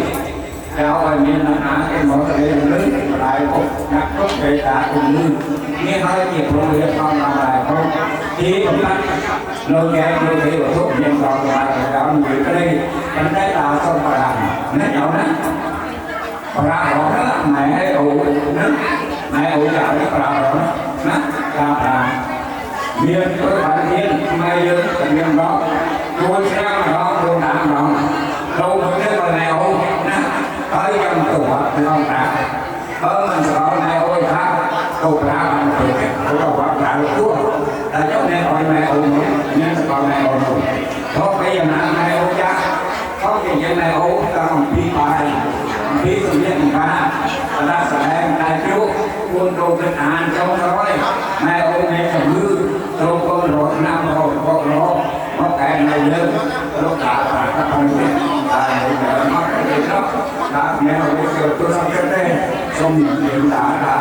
ចៅឲ្យមានអាហារគេមកទៅរៀនលឺម្ដាយពុកអ្នកពុកបេតាគុំលឺនេះហើយជាព្រមរៀនតាមម្ដាយពុកទីបំផាត់លោកแกលោកគេវត្ថុមានដល់ដល់ដល់មួយក្តីប៉ុន្តែដល់សុំប្រាំណាចៅណាប្រាំរហម៉ែអូណាម៉ែអូចាប្រាំរហណាប្រាំមានទៅបានមានម៉ែយើងតែមានដល់ជួយស្រាវដល់លោកតាមដល់លោកទៅទៅម៉ែអូណាហើយយ៉ាងទៅអត់ក្នុងតាបើមិនស្រោម៉ែអូថាទៅប្រាំបានទៅទៅប្រាំទួតែចុះណែអត់ម៉ែអូមានស្គាល់ម៉ែអូទៅពេលយ៉ាងណាម៉ែអូចាเขาจะยังไงโอ้ต้องพี่ไปพี่สมเด็จพระราชแสดงได้ยุคุณโดนเป็นอ่านจงร้อยแม่โอ้ในสมือตรงก็รถน้ำรถก็รถเพราะแกในเรื่องรถตาตาตาตาเนี่ยตาเนี่ยมักจะชอบตาเนี่ยเราเกิดตัวเราจะได้สมเด็จตาตา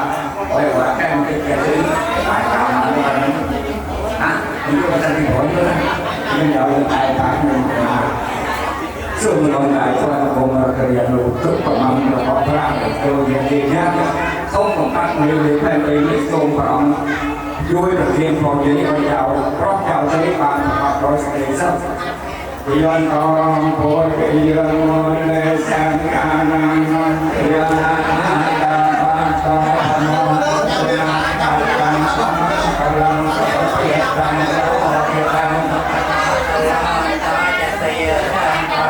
ไว้ว่าแกมันจะซื้อตายตามมาเลยนะนี่ก็จะมีผลด้วยยังเอาตายตามหนึ่งมาซึ่งเราได้ช่วยคงเรียนรู้ทุกประมาณเราพระโดยอย่างดีนะkhông còn tăng nhiều về thay vì lý tôn trọng vui được thêm còn chỉ có giàu rót giàu tới bạn hoặc rồi sẽ sắp ย้อนทองโพธิยมเลสังอานังยานาตาปัสสะโมตุนาตาปังสัมภลังสัพเพตังโลกตังธร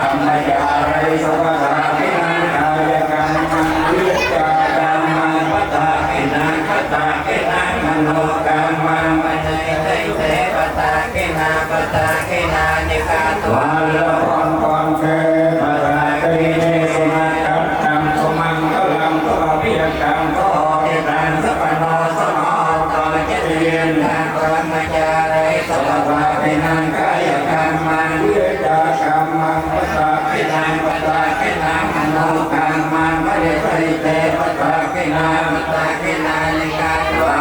รมยาริสวะสามินังกายกรรมังวิจารมังปัตตากินังปัตตากินังมโนกรรมังมโนเตเตปัตตากินาปัตตากินานิกาตวาลพรเทปัตตากิเนสมากัตตังสมังกลังตัวเพียงกังโตติตังสัพพโนสมโอตเจติยันตังปรมจาริสัพพะปินังกายกรรมังวิจารมังปัตตากินังปัตตากินังมโนกรรมังมะเดชเตปัตตากินาปัตตากินานิกาตวา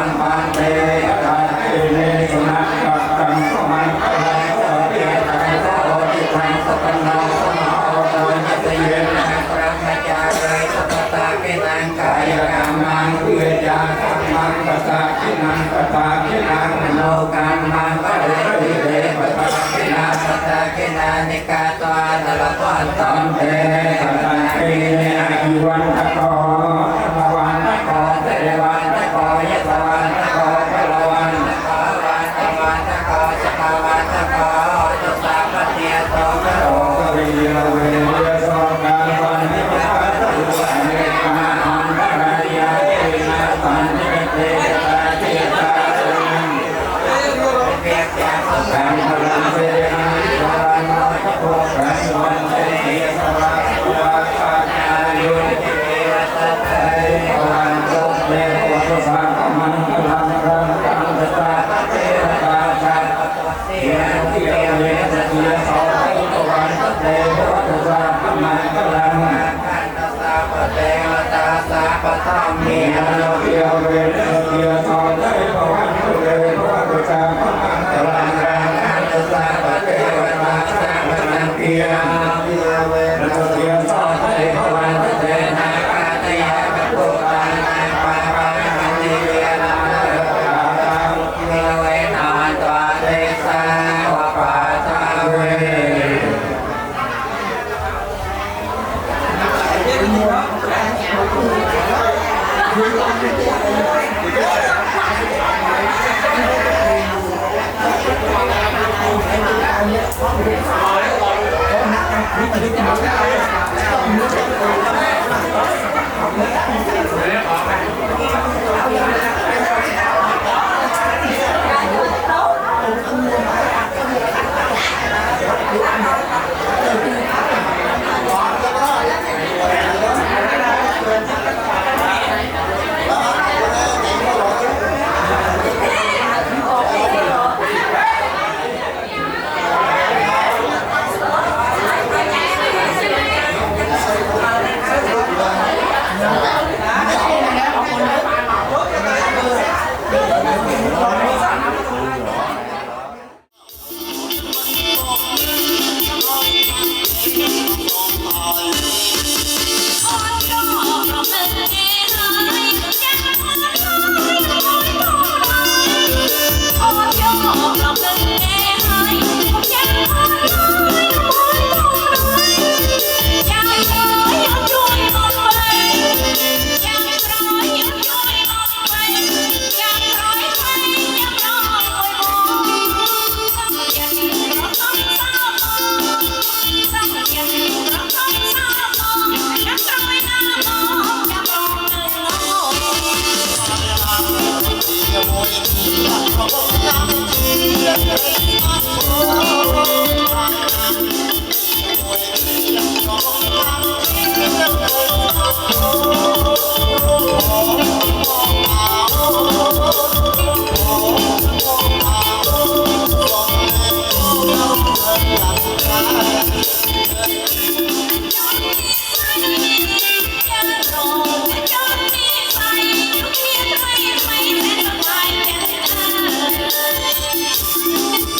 ลพรเทปัตตากิเนสมากัตตังสมังกลังตัวเพียงกังโตติตังสัพพโนสมโอตเจติยันตังปรมจาริสัพพะปินังกายกรรมังวิจารมังปัตตากินังปัตตากินังมโนกรรมังมะเดชเตปัตตากินาปัตตากินานิกาตวาลพรเทปัตตากิเนอายุวันตะโกวันตะโกเทวันตะโกยะวันตะโกพลวันตะโกวันตะวันตะโกจักรวันตะโกตุสาปเทียโตมโรกริยเวเยโสกาวันนิพพาตุสันเนกาอันตรายาเทนะสันนิเตตาเทตาเปียกจากสังพลังเสนานิวาโนทโภกังวันเตหิสวะวะปะญายุติเวสัพเพวันตุเตวะตุสังมังคลังรังกังตตาเทตาจัตเทียนเทียเวสเทียโสตวันตุเตวะตุสังมังคลังขันตสาปเทวตาสาปธรรมเมียโลเทียเวสเทียโสตวันตุเตวะตุสังมังคลังขันตสาปเทวตาสาปธรรมเมียเวสเทียโสตวันตุเตนาคาตยาปตุตานาปาปามันติเวนะเวเวนะตัวเตสาวะปาตาเว Hãy subscribe cho kênh Ghiền Mì Gõ để không bỏ lỡ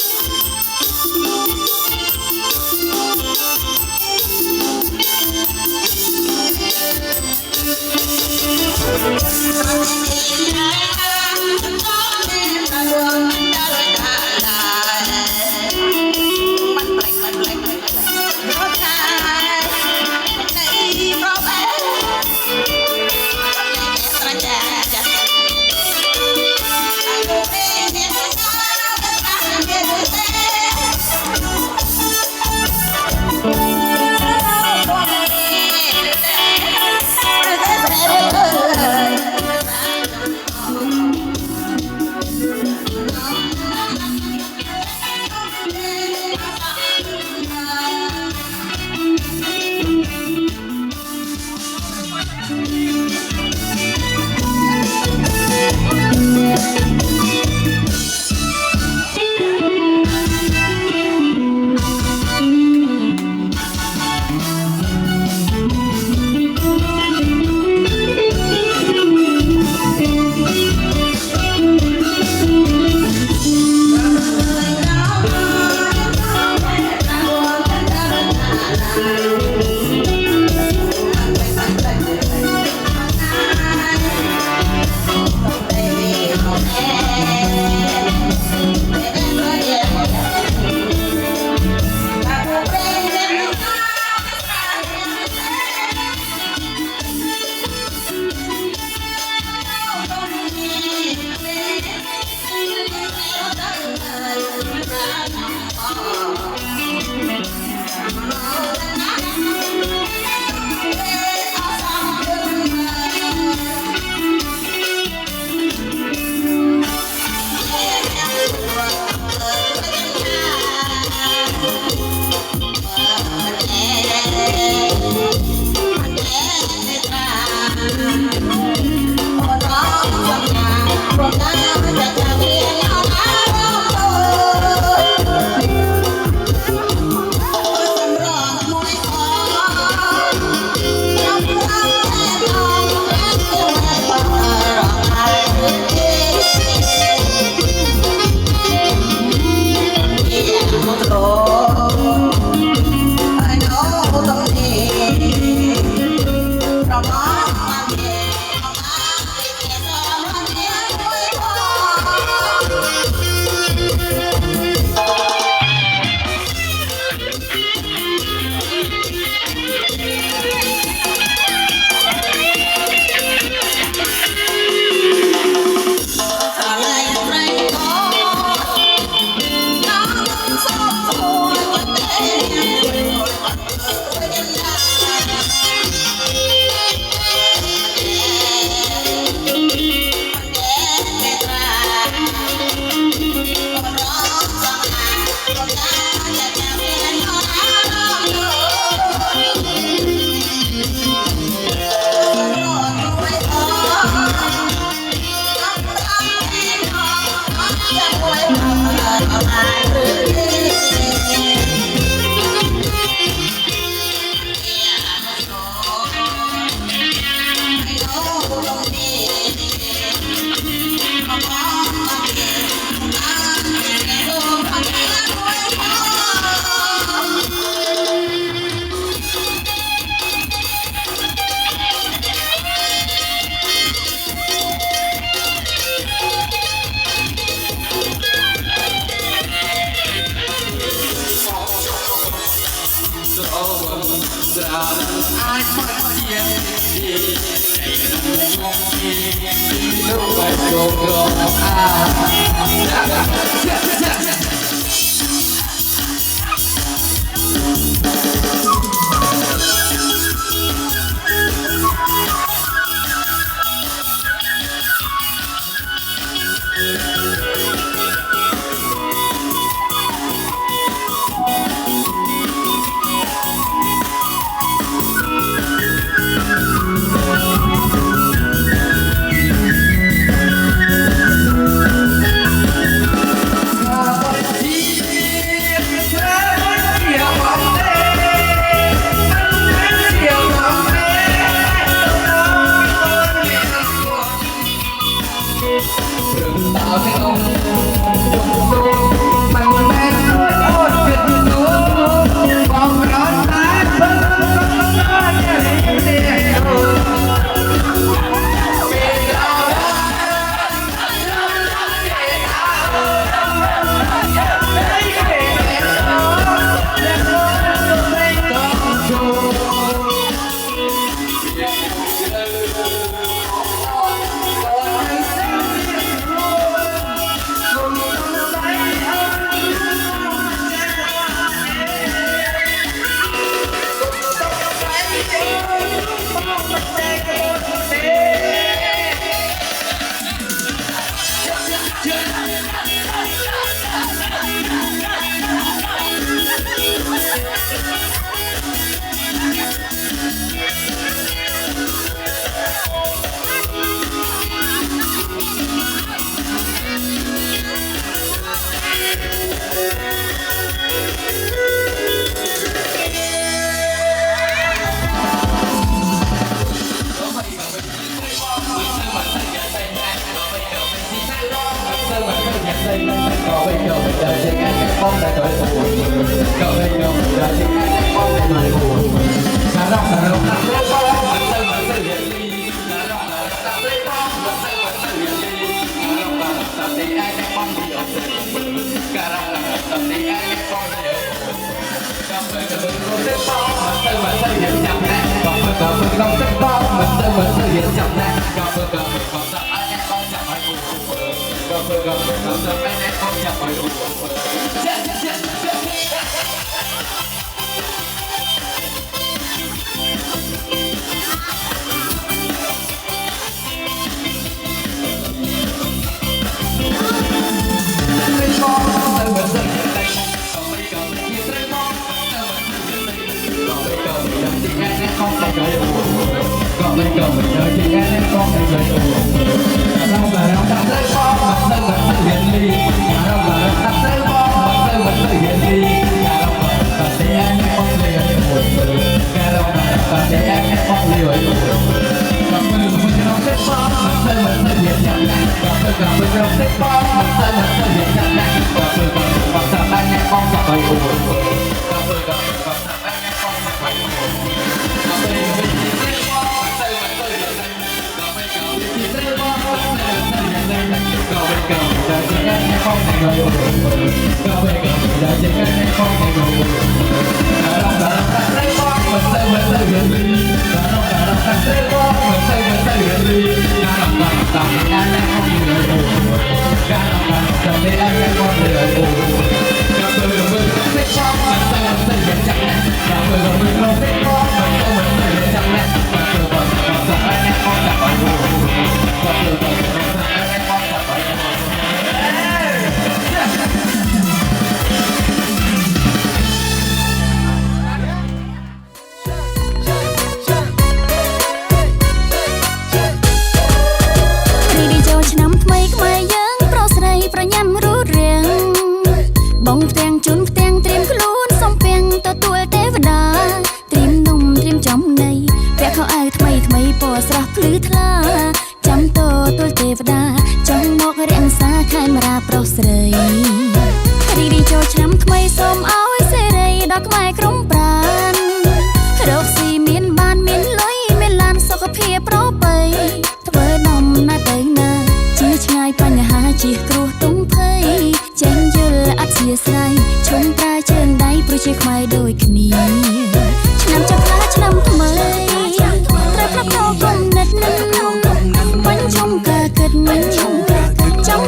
ឆ្នាំចុះផ្លាឆ្នាំថ្មីត្រូវផ្លាស់ប្ដូរ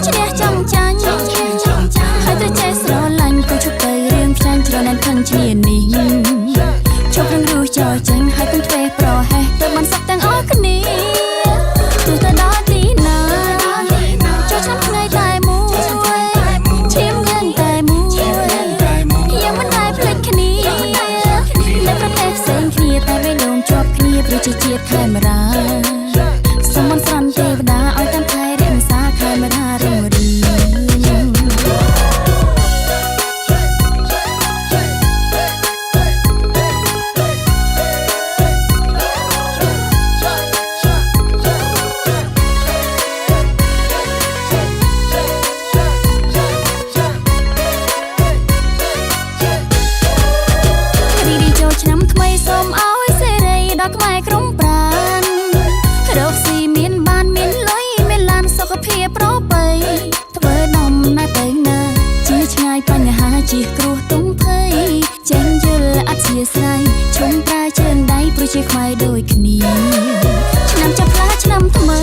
ឈ្នះចង់ចាញ់ហើយត្រូវចេះស្រឡាញ់ក៏ជប់ទៅរឿងផ្សាញ់ច្រើនខឹងឈ្នានេះជប់រឹងរូសចោលចេញហើយកុំធ្វេសប្រហែសទៅបានសុខទាំងអស់គ្នាទោះទៅដល់ទីណាចូលឆ្នាំថ្ងៃតែមួយឈាមយើងតែមួយยังមិនដែលភ្លេចគ្នានៅប្រទេសផ្សេងគ្នាតែបេះដូងជាប់គ្នាប្រជាជាតិខេមរាសូមមន្តស្រន់ទេវតាឲ្យតាមថែរក្សាខេមរារុងរឿងឆ្នាំថ្មីសូមឲ្យសេរីដល់ខ្មែរក្រុមប្រានរកស៊ីមានបានមានលុយមានឡានសុខភាពប្របីធ្វើដំណើរទៅណាជាឆ្ងាយបញ្ហាជាគ្រោះទុំភ័យចេញយល់អធិស្ឋានឈុំប្រើជើងដៃប្រជាខ្មែរដូចគ្នាឆ្នាំចាប់ផ្លាឆ្នាំថ្មី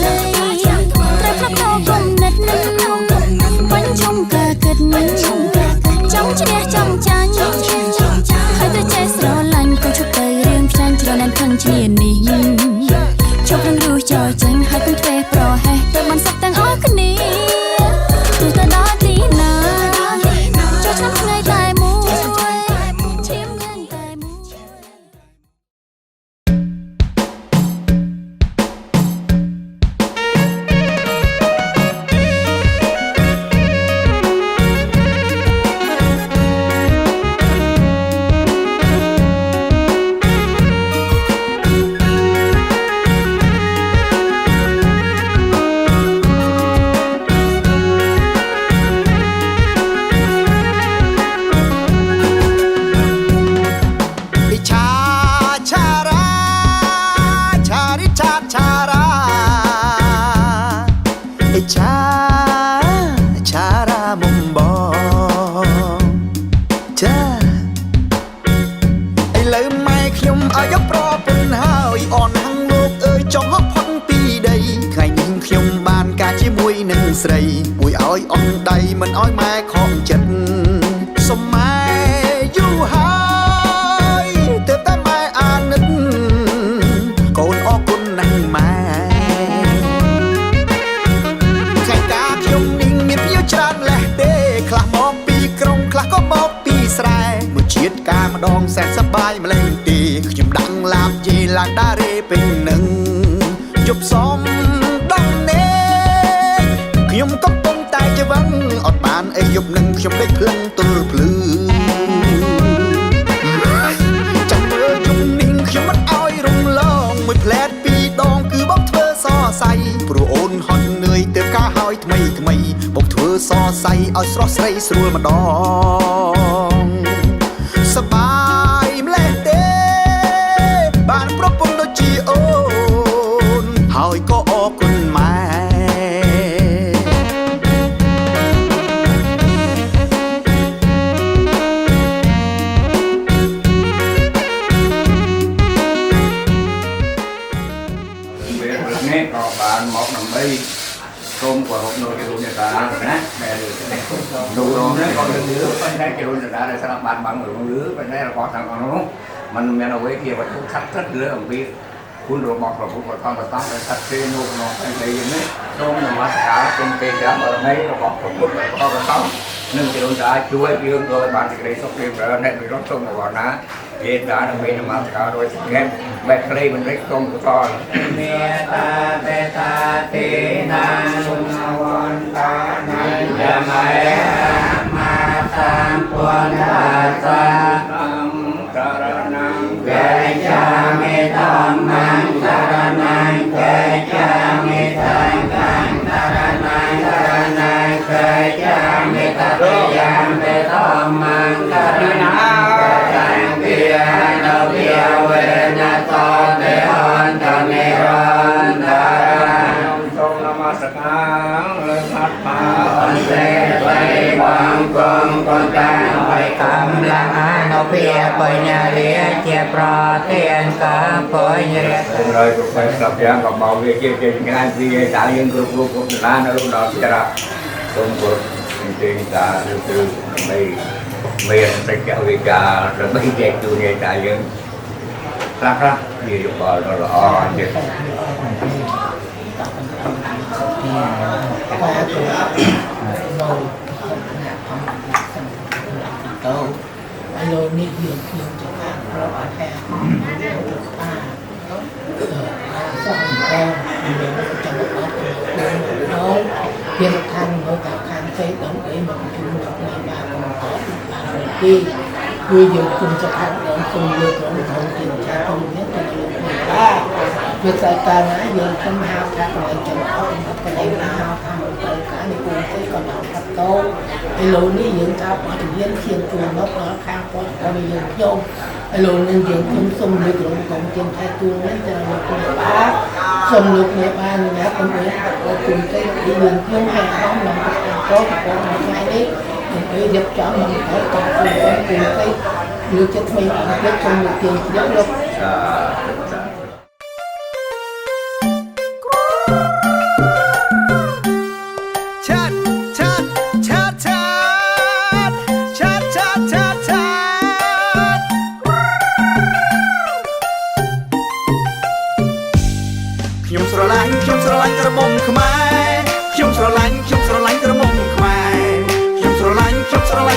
ត្រូវផ្លាស់ប្ដូរគំនិតបញ្ជុំការគិតចង់ឈ្នះចង់ចាញ់ហើយត្រូវចេះស្រឡាញ់ក៏ជប់ទៅរឿងផ្សាញ់ច្រើនខឹងឈ្នានេះជប់រឹងរូសចោលចេញហើយកុំធ្វេសប្រហែសទៅបានសុខទាំងអស់គ្នាទោះទៅដល់ទីណាចូលឆ្នាំថ្ងៃតែមួយឈាមយើងតែមួយ ស្រីមួយឲ្យអស់ដៃមិនឲ្យម៉ែខកចិត្តសម័យយូរហើយទើបតែម៉ែអាណិតកូនអរគុណណាស់ម៉ែខែកាខ្ញុំនឹងមានភ្ញៀវច្រើនលេះទេខ្លះមកពីក្រុងខ្លះក៏មកពីស្រែមួយជាតិការម្ដងសែនសប្បាយម្លេះទេខ្ញុំដឹងឡាបជេឡើងដារេពេញនឹងជប់សំដំណេខ្ញុំកំពុងតែច្រវឹងអត់បានអីយប់នឹងខ្ញុំដេកភ្លឹងទល់ភ្លឺចាំមើលយប់នេះខ្ញុំមិនអោយរំលងមួយផ្លែតពីរដងគឺបងធ្វើសរសៃព្រោះអូនហត់នឿយទៅការហើយថ្មីថ្មីបងធ្វើសរសៃឲ្យស្រស់ស្រីស្រួលម្ដងសបាយម្លេះទេបានប្រពន្ធដូចជាអូនហើយក៏អរគុណម៉ែก็บานหมอกหนังใบส้มกว่าหกโนกิโลเมตรนะแม่ดูดูนี่ก็เป็นเรือเป็นได้กิโลเมตรได้สำหรับบานบางหรือเรือเป็นได้เราพอทางของนู้นมันมีเอาไว้เกี่ยวกับทุกขัดทัดเรือของพี่คุณเราบอกเราพูดว่าต้องมาตั้งเป็นทัดเซนูนองเป็นอะไรอย่างนี้ส้มมาสกัดเป็นเกลือมาในเราบอกเราพูดว่าต้องมาตั้ง1 กิโลเมตรช่วยพี่โดยบางสิ่งใดสักเรื่องแล้วในมีรถส้มมาก่อนนะเหตุการณ์มีนมาสกัดโดยสิ่งแรกแบตเตอรี่มันเล็กส้มก่อนเมตตาเบตาเตนะสุนวันตานันยามัยมาตามปวนตาตานังกรณังเกจามิตัมมังกรณังเกจามิตังกังกรณังกรณังเกจามิตังยามเบตัมมังกรณังเกจังเปียโนเปียเวนะโตเตหันตเนรันดาทรงนมัสการเลยพัดมาอันเสไปวังกงกงกางไปกำลังโนเปียไปนาเรียเจียปลาเตียนกาปอยเรียrồi cũng phải tập dạng còn bảo vệ kia trên cái này thì đã những group group là nó luôn đó sẽ là សូមគោរពអញ្ជើញការឬគឺដើម្បីមានសច្ចវិការដើម្បីចែកជូនអ្នកតាយើងខ្លះវាយោបល់ល្អទៀត Alo ni dương dương cho bạn rồi bạn theo xong con mình cho nó đâu hiện thành với cả khang xây đóng để mà chúng nó này bà còn có bà đầu tiên người dùng cùng cho khang đóng cùng được đóng thông tin tra thông nhất là được វាតែកាលណាយើងខ្ញុំហៅថាកន្លែងចំអកកន្លែងណាហៅថាទៅការនេះគូទេក៏ដល់កាត់តោឥឡូវនេះយើងថាបទរៀនធៀងទូមកដល់ខាងគាត់ក៏យើងខ្ញុំឥឡូវនេះយើងខ្ញុំសុំលើកក្រុមកំពុងតែទូនេះទៅលោកបាទសុំលោកអ្នកបានណាខ្ញុំអរគុណទេយើងខ្ញុំឲ្យអស់ឡើងទៅក៏ថ្ងៃនេះយើងរៀបចំមកទៅក៏គឺទៅលើកចិត្តថ្មីអត់ទេខ្ញុំលោកទានយកលោក ខ្ញុំស្រឡាញ់ក្រមុំខ្មែរខ្ញុំស្រឡាញ់ក្រមុំខ្មែរខ្ញុំស្រឡាញ់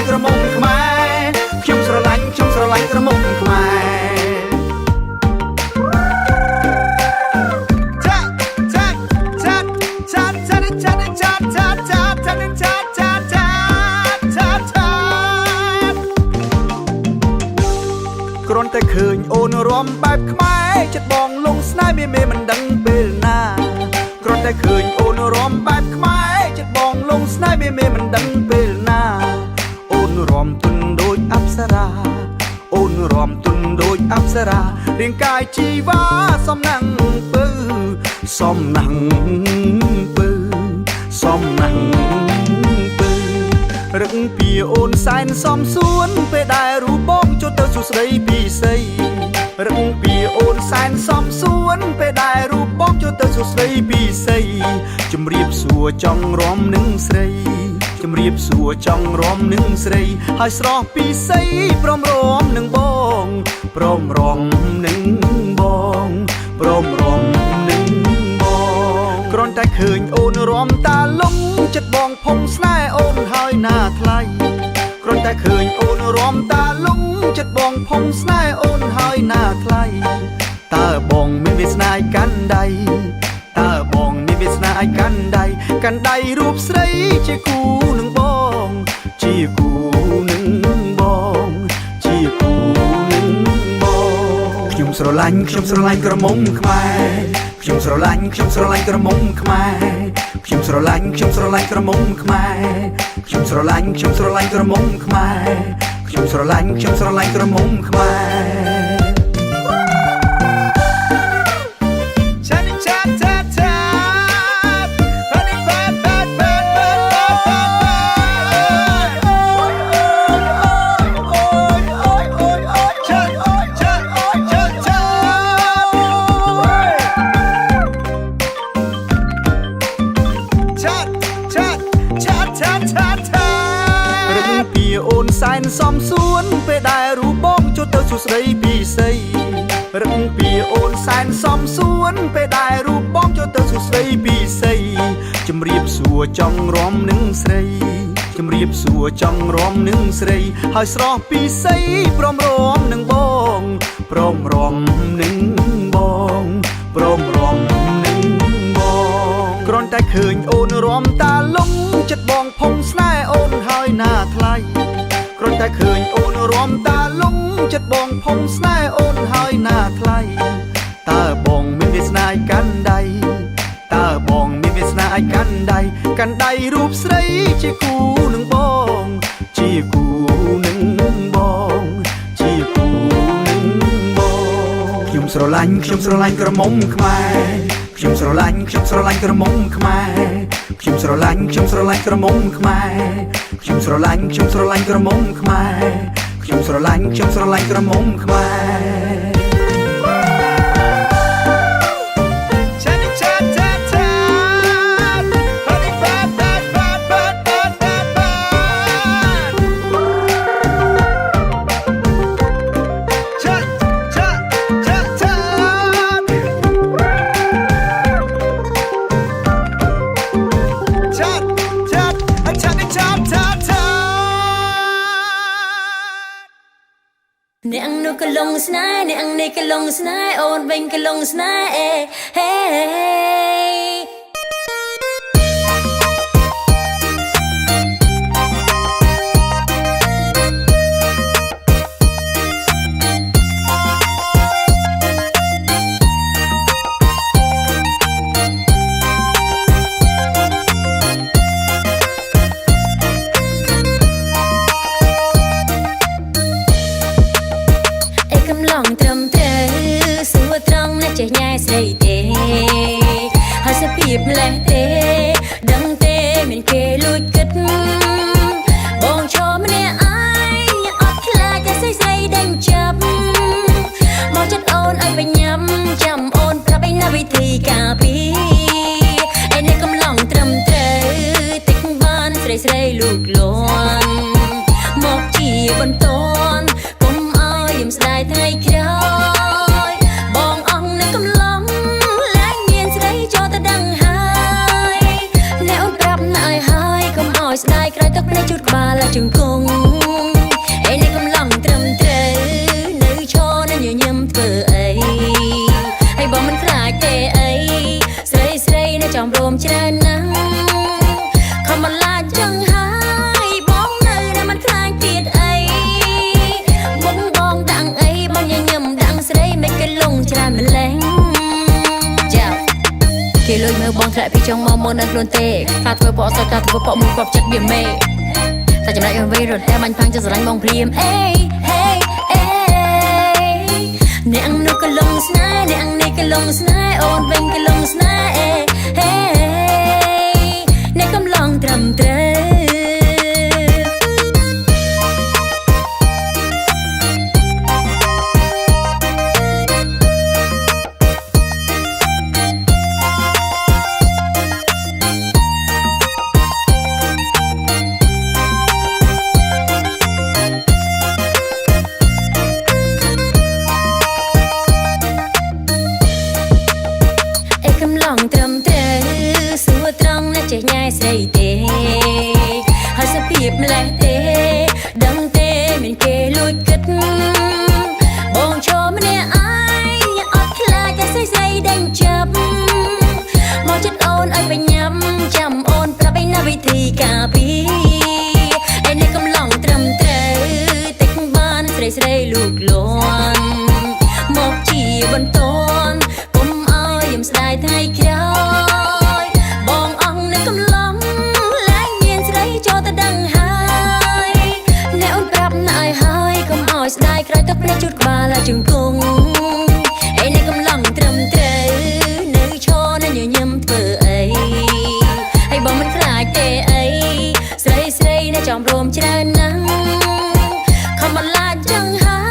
ក្រមុំខ្មែរខ្ញុំស្រឡាញ់ក្រមុំខ្មែរគ្រាន់តែឃើញអូនរំបែបខ្មែរចិត្តបងលងស្នេហ៍មេមិនដឹងពេលណាគ្រាន់តែឃើញអូនរំបែបខ្មែរចិត្តបងលងស្នេហ៍មេមិនដឹងពេលណាអូនរំទុនដូចអប្សរាអូនរំទុនដូចអប្សរារាងកាយជីវ៉ាសំណាំងពើសំណាំងពើសំណាំងពើរឹកពីអូនសែនសំសួនពេលដែលរូបបងចូលទៅសួស្ដីពីស័យរឹកពីអូនសែនសំសួនពេលដែលរូបបងចូលទៅសួស្ដីពីស័យជំរាបសួរចង់រំនឹងស្រីជំរាបសួរចង់រំនឹងស្រីហើយស្រស់ពីស័យព្រមរំនឹងបងព្រមរំនឹងបងព្រមរំនឹងបងគ្រាន់តែឃើញអូនរំតាលំចិត្តបងភុំស្នេហ៍អូនហើយណាថ្លៃគ្រាន់តែឃើញអូនរំតាលំចិត្តបងភុំស្នេហ៍អូនហើយណាថ្លៃតើបងមានវាសនាឲ្យកាន់ដៃតើបងមានវាសនាឲ្យកាន់ដៃរូបស្រីជាគូនឹងបងជាគូនឹងបងជាគូនឹងបងខ្ញុំស្រឡាញ់ក្រមុំខ្មែរខ្ញុំស្រឡាញ់ក្រមុំខ្មែរខ្ញុំស្រឡាញ់ក្រមុំខ្មែរខ្ញុំស្រឡាញ់ក្រមុំខ្មែរខ្ញុំស្រឡាញ់ក្រមុំខ្មែរសែនសំសួនពេលដែលរូបបងចូលទៅសួស្ដីពីស័យរឹកពីអូនសែនសំសួនពេលដែលរូបបងចូលទៅសួស្ដីពីស័យជំរាបសួរចង់រំនឹងស្រីជំរាបសួរចង់រំនឹងស្រីហើយស្រស់ពីស័យព្រមរំនឹងបងព្រមរំនឹងបងព្រមរំនឹងបងគ្រាន់តែឃើញអូនរំតាលំចិត្តបងភុំស្នេហ៍អូនហើយណាថ្លៃគ្រាន់តែឃើញអូនរំតាលំចិត្តបងភុំស្នេហ៍អូនហើយណាថ្លៃតើបងមានវាសនាឲ្យកាន់ដៃតើបងមានវាសនាឲ្យកាន់ដៃរូបស្រីជាគូនឹងបងជាគូនឹងបងជាគូនឹងបងខ្ញុំស្រឡាញ់ក្រមុំខ្មែរខ្ញុំស្រឡាញ់ក្រមុំខ្មែរខ្ញុំស្រឡាញ់ក្រមុំខ្មែរខ្ញុំស្រឡាញ់ក្រមុំខ្មែរខ្ញុំស្រឡាញ់ក្រមុំខ្មែរ អ្នកនោះក៏លងស្នេហ៍អ្នកនេះក៏លងស្នេហ៍អូនវិញក៏លងស្នេហ៍ហេកំឡងត្រឹមត្រូវសួរត្រង់ណាចេះញ៉ែស្រីទេហើយសភាពម្លេះទេដឹងទេមានគេលួចគិតបងឈរម្នាក់ឯងអត់ខ្លាចតែស្រីដេញចាប់មកចិត្តអូនឲ្យបញ្ញាំចាំអូនប្រាប់ឯណាវិធីការពារឯនេះកំឡងត្រឹមត្រូវតិចបានស្រីលូកលាន់មកជាបន្តស្ដាយថ្ងៃក្រោយបងអង្គនៅកំឡុងលែងមានស្រីចូលទៅដឹងហើយអ្នកអូនប្រាប់ណឲ្យហើយកុំឲ្យស្ដាយក្រោយទឹកភ្នែកជូតក្បាលជង្គង់ឯនេះកំឡុងត្រឹមត្រូវនៅឈរនៅញញឹមធ្វើអីហើយបងមិនខ្លាចទេអីស្រីនៅចំរោមច្រើនណាស់ខំបន្លាចចឹងហើយបងនៅមិនខ្លាចទៀតអីស្រីមិនគេលងច្រើនម្លេះចាគេលុយមើលបងធ្លាក់ពីចុងមកមុននៅខ្លួនទេថាធ្វើបកសតថាធ្វើបកមួយគប់ចិត្តវាមេតែចំណែកយើងវិញរត់តែបាញ់ផាំងចស្រឡាញ់បងភ្លាមអេអ្នកនោះក៏លងស្នេហ៍អ្នកនេះក៏លងស្នេហ៍អូនវិញក៏លងស្នេហ៍អ្នកកំឡងត្រឹមត្រូវត្រឹមត្រូវសួរត្រង់ណាចេះញ៉ែស្រីទេហើយសភាពម្លេះទេដឹងទេមានគេលួចគិតបងឈរម្នាក់ឯងអត់ខ្លាចតែស្រីដេញចាប់មកចិត្តអូនឲ្យបញ្ញាំចាំអូនប្រាប់ឯណាវិធីការពារឯនេះកំឡងត្រឹមត្រូវតិចបានស្រីលូកលាន់មកជាបន្តស្ដាយថ្ងៃក្រោយបងអង្គនៅកំឡុងលែងមានស្រីចូលទៅដឹងហើយអ្នកអូនប្រាប់ណឲ្យហើយកុំឲ្យស្ដាយក្រោយទឹកភ្នែកជូតក្បាលជង្គង់ឯនេះកំឡុងត្រឹមត្រូវនៅឈរនៅញញឹមធ្វើអីហើយបងមិនខ្លាចទេអីស្រីនៅចំរោមច្រើនណាស់ខំបន្លាចចឹងហើ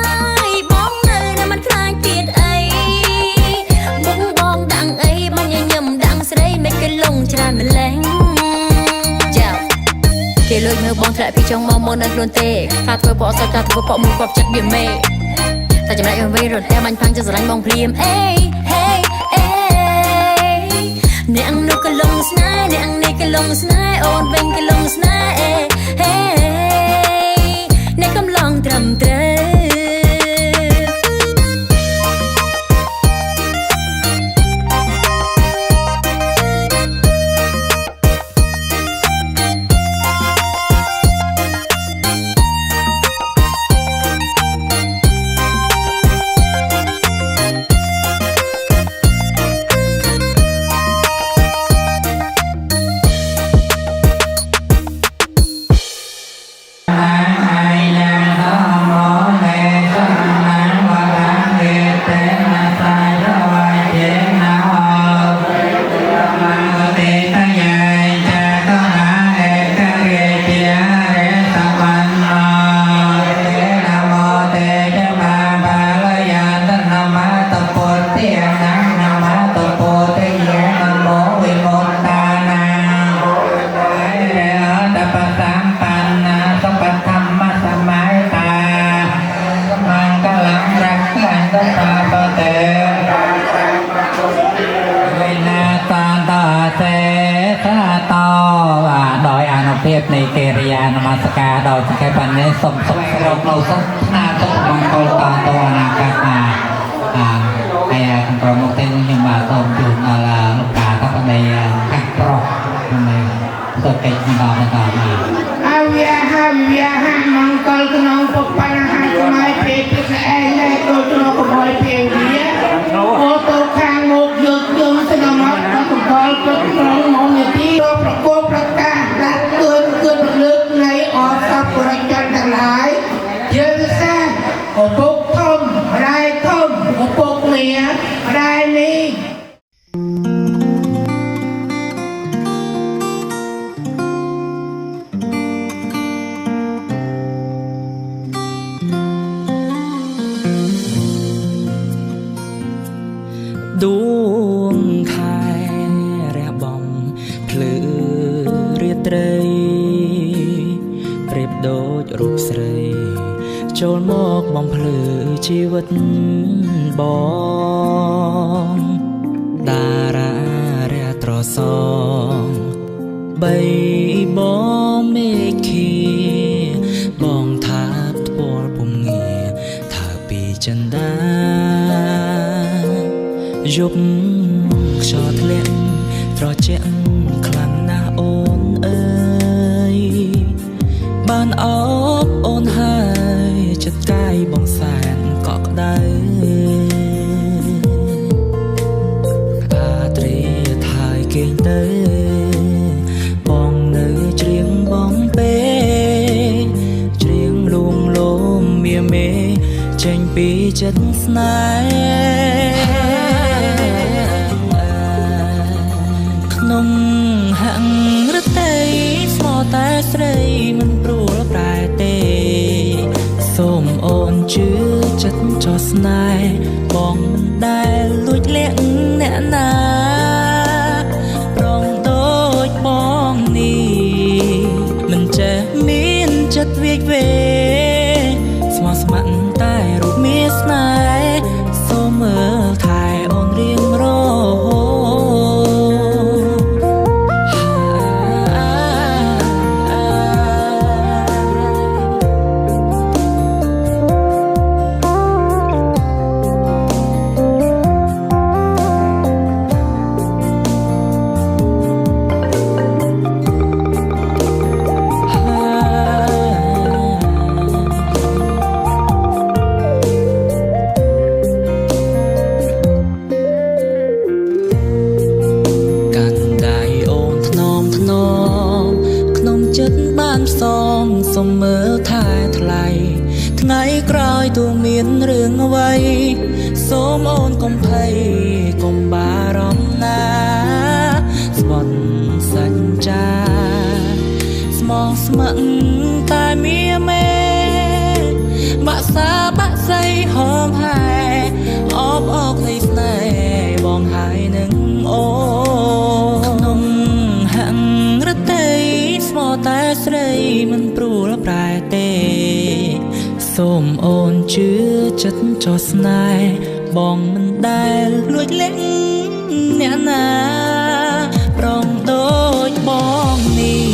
យបងនៅមិនខ្លាចទៀតអីលងច្រើនម្លេះចាគេលុយមើលបងធ្លាក់ពីចុងមកមុននៅខ្លួនទេថាធ្វើបកសតថាធ្វើបកមួយគប់ចិត្តវាមេតែចំណែកយើងវិញរត់តែបាញ់ផាំងចស្រឡាញ់បងភ្លាមអេអ្នកនោះក៏លងស្នេហ៍អ្នកនេះក៏លងស្នេហ៍អូនវិញក៏លងស្នេហ៍អ្នកកំឡងត្រឹមត្រូវ នៃកិរិយានមស្ការដល់ចង្កេះបាននេះសូមសុខរកនៅសុខណាសុខមង្គលតទៅអនាគតណាហើយក្រុមមកទាំងខ្ញុំបាទសូមជូនដល់លោកតាតបនៃខាងប្រុសនៃសុខកិច្ចម្ដងមកហើយវាមង្គលក្នុងពុកបញ្ហាសម័យពេលទឹកឯងដែរដូចក្នុងកបយពេលវាអូទៅខាងមុខយើងស្នំមកកបលទឹកក្នុងមកនាទីរកប្រកបប្រកាសដាក់គឺលើកនៃអសពប្រជាជនទាំងឡាយយើងថាឪពុកធំរ៉ែធំឪពុកមារ៉ែនេះ ដួងខែរះបំភ្លឺរាត្រីប្រៀបដូចរូបស្រីចូលមកបំភ្លឺជីវិតបងតារារះត្រសងបីបងមេឃីបងថាផ្ទាល់ពុំងារថាពីចិន្តា យប់ខ្យល់ធ្លាក់ត្រជាក់ខ្លាំងណាស់អូនអើយបានអបអូនហើយចិត្តកាយបងសែនកក់ក្ដៅអាត្រីថាយគេងទៅបងនៅច្រៀងបងពេច្រៀងលួងលោមមាមេចេញពីចិត្តស្នេហ៍ ក្នុងហាំងរតីស្មោតែស្រីមិនព្រួលប្រែទេសូមអូនជឿចិត្តចោះស្នេហ៍បងមិនដែលលួចលាក់អ្នកណាប្រងដូចបងនេះមិនចេះមានចិត្តវាយវេស្មោះស្ម័គ្រតែរូបមានស្នេហ៍សូមមើលថែអូនរៀងរហូសូមមើលថែថ្លៃថ្ងៃក្រោយទូមានរឿងអ្វីសូមអូនកុំភ័យកុំបារម្ភណាស្បន់សច្ចាស្មោះស្ម័គ្រតែមាមេបាក់សាបាក់សៃហោមហែអបអរនៃស្នេហ៍បងហើយនឹងអូក្នុងហាំងរតីស្មោះតែស្រីមិនព្រួលប្រែទេសូមអូនជឿចិត្តចោះស្នេហ៍បងមិនដែលលួចលាក់អ្នកណាប្រងដូចបងនេះ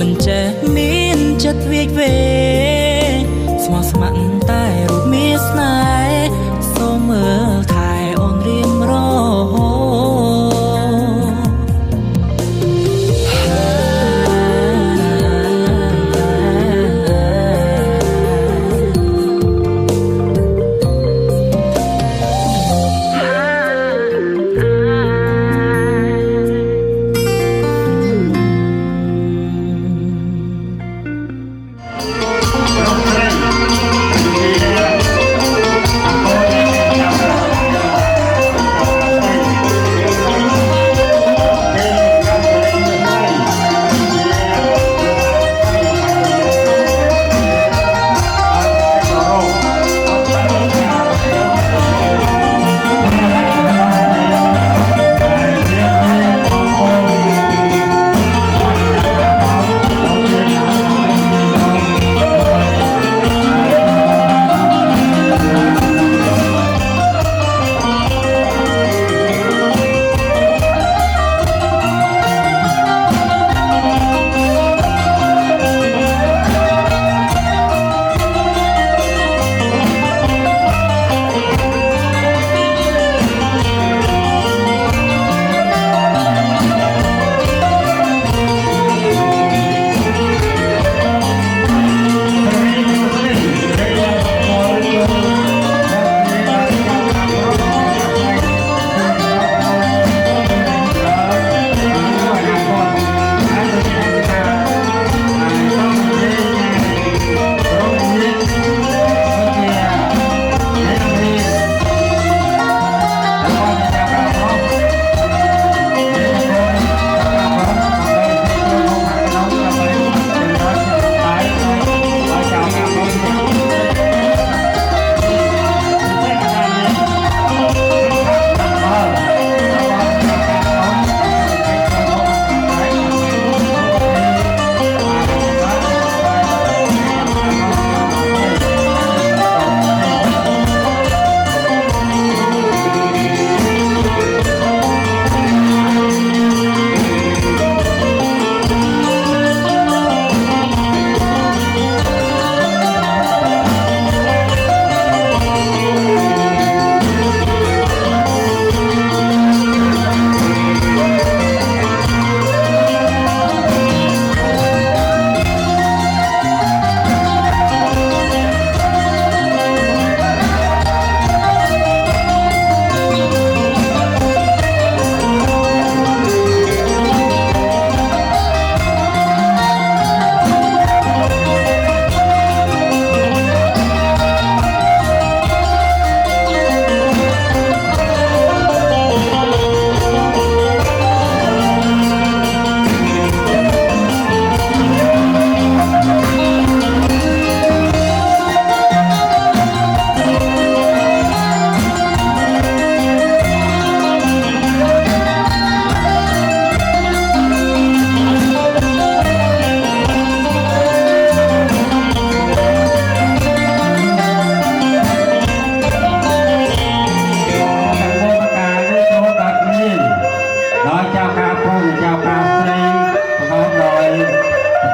មិនចេះមានចិត្តវាយវេស្មោះស្ម័គ្រតែរូបមានស្នេហ៍សូមមើលថែអូនរៀងរហូ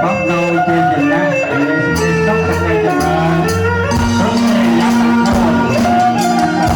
ก็โดยเจตนาเป็นสิ่งต้องเป็นจำนวนรู้ในยักษ์ทั้งหมด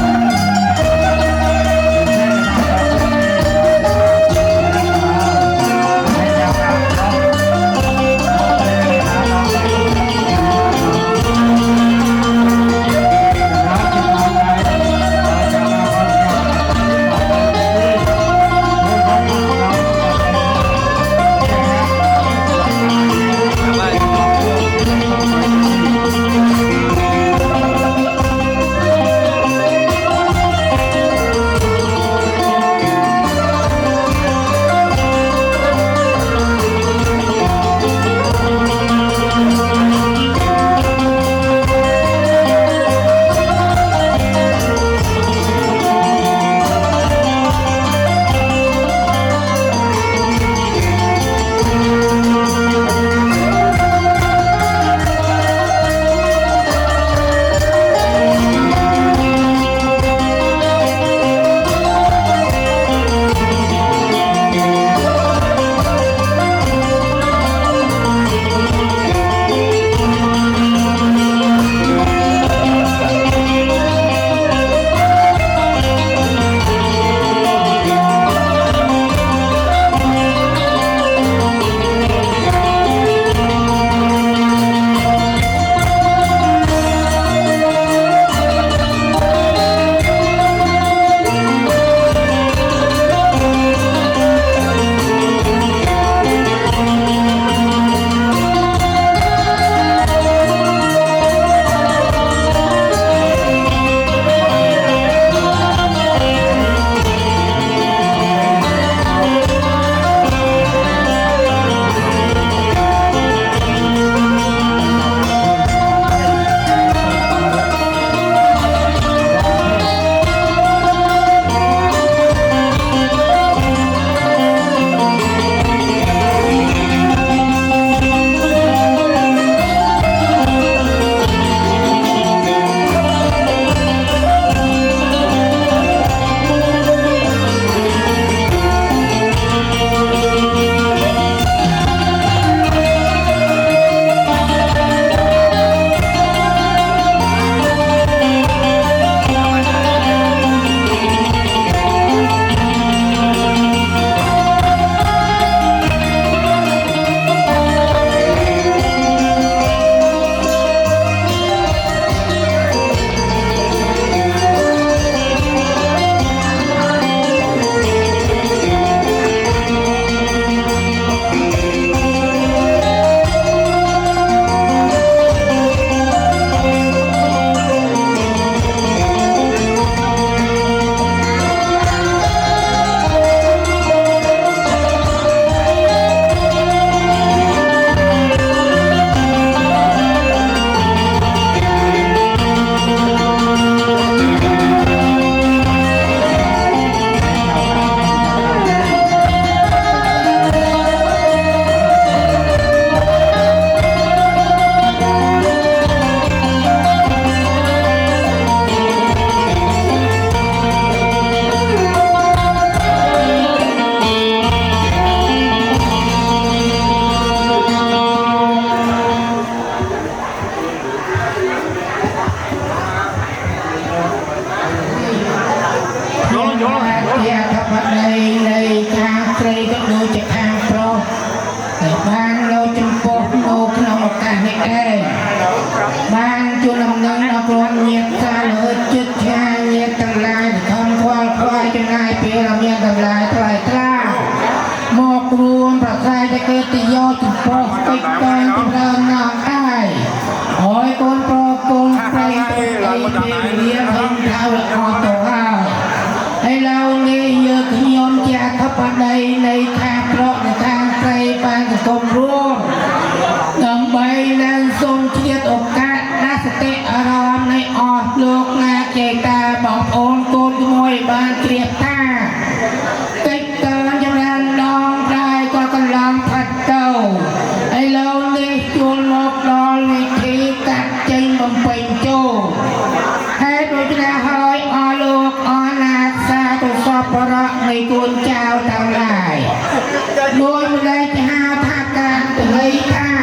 โดยไม่ได้จะหาทางการเลยค่ะ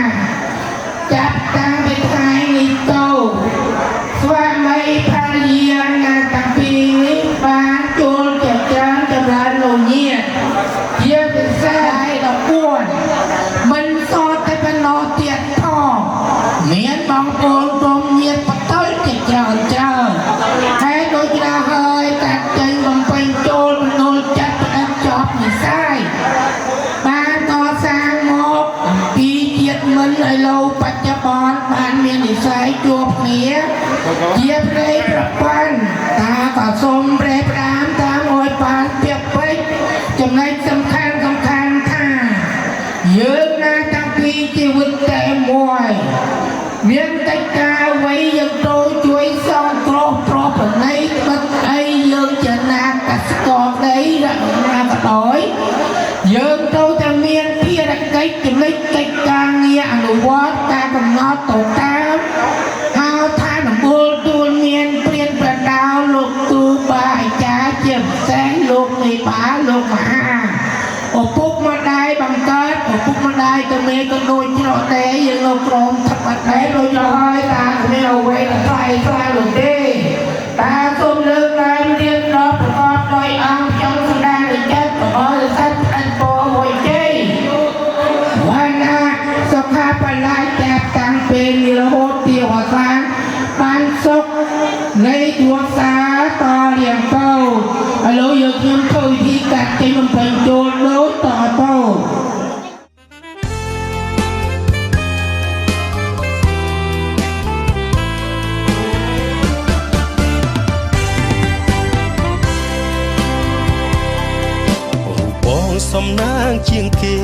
ឥឡូវបច្ចុប្បន្នបានមាននិស្ស័យជួបគ្នាជាប្រេប្រព័ន្ធតាក៏សូមប្រេផ្ដាមតាមអោយបានពាក្យពេចន៍ចំណុចសំខាន់ថាយើងណាតាំងពីជីវិតតែមួយមានកិច្ចការអ្វីយើងត្រូវជួយសងគ្រោះប្រពន្ធ័យបិទអីយើងជាណាកសិករដីណាក៏ដោយយើងត្រូវតែមានភារកិច្ចចំណុចកិច្ចការងារអនុវត្តការកំណត់ទៅតាមហៅថាដំបូលទួលមានព្រានប្រដៅលោកគ្រូបាអាចារ្យជាពិសេសលោកមេបាលោកមហាឪពុកម្ដាយបង្កើតឪពុកម្ដាយក៏មានក៏ដូចច្នោះដែរយើងនៅក្រមថាបាត់ដែរដូចហើយតាគ្មានអ្វីថ្លៃនោះទេតាសូមលើកឡើងរៀបរាប់ប្រកបដោយអង្គខ្ញុំសម្ដែងដូចចិត្តប្រអល់សត្វអិនពោមួយជ័យវណ្ណាសុខាបលាចាប់តាំងពេលនេះរហូតទាវសាបានសុខនៃដួងសាតរៀងទៅឥឡូវយើងខ្ញុំធ្វើវិធីកាត់ចេញបំពេញចូលដូចតទៅ សំណាងជាងគេ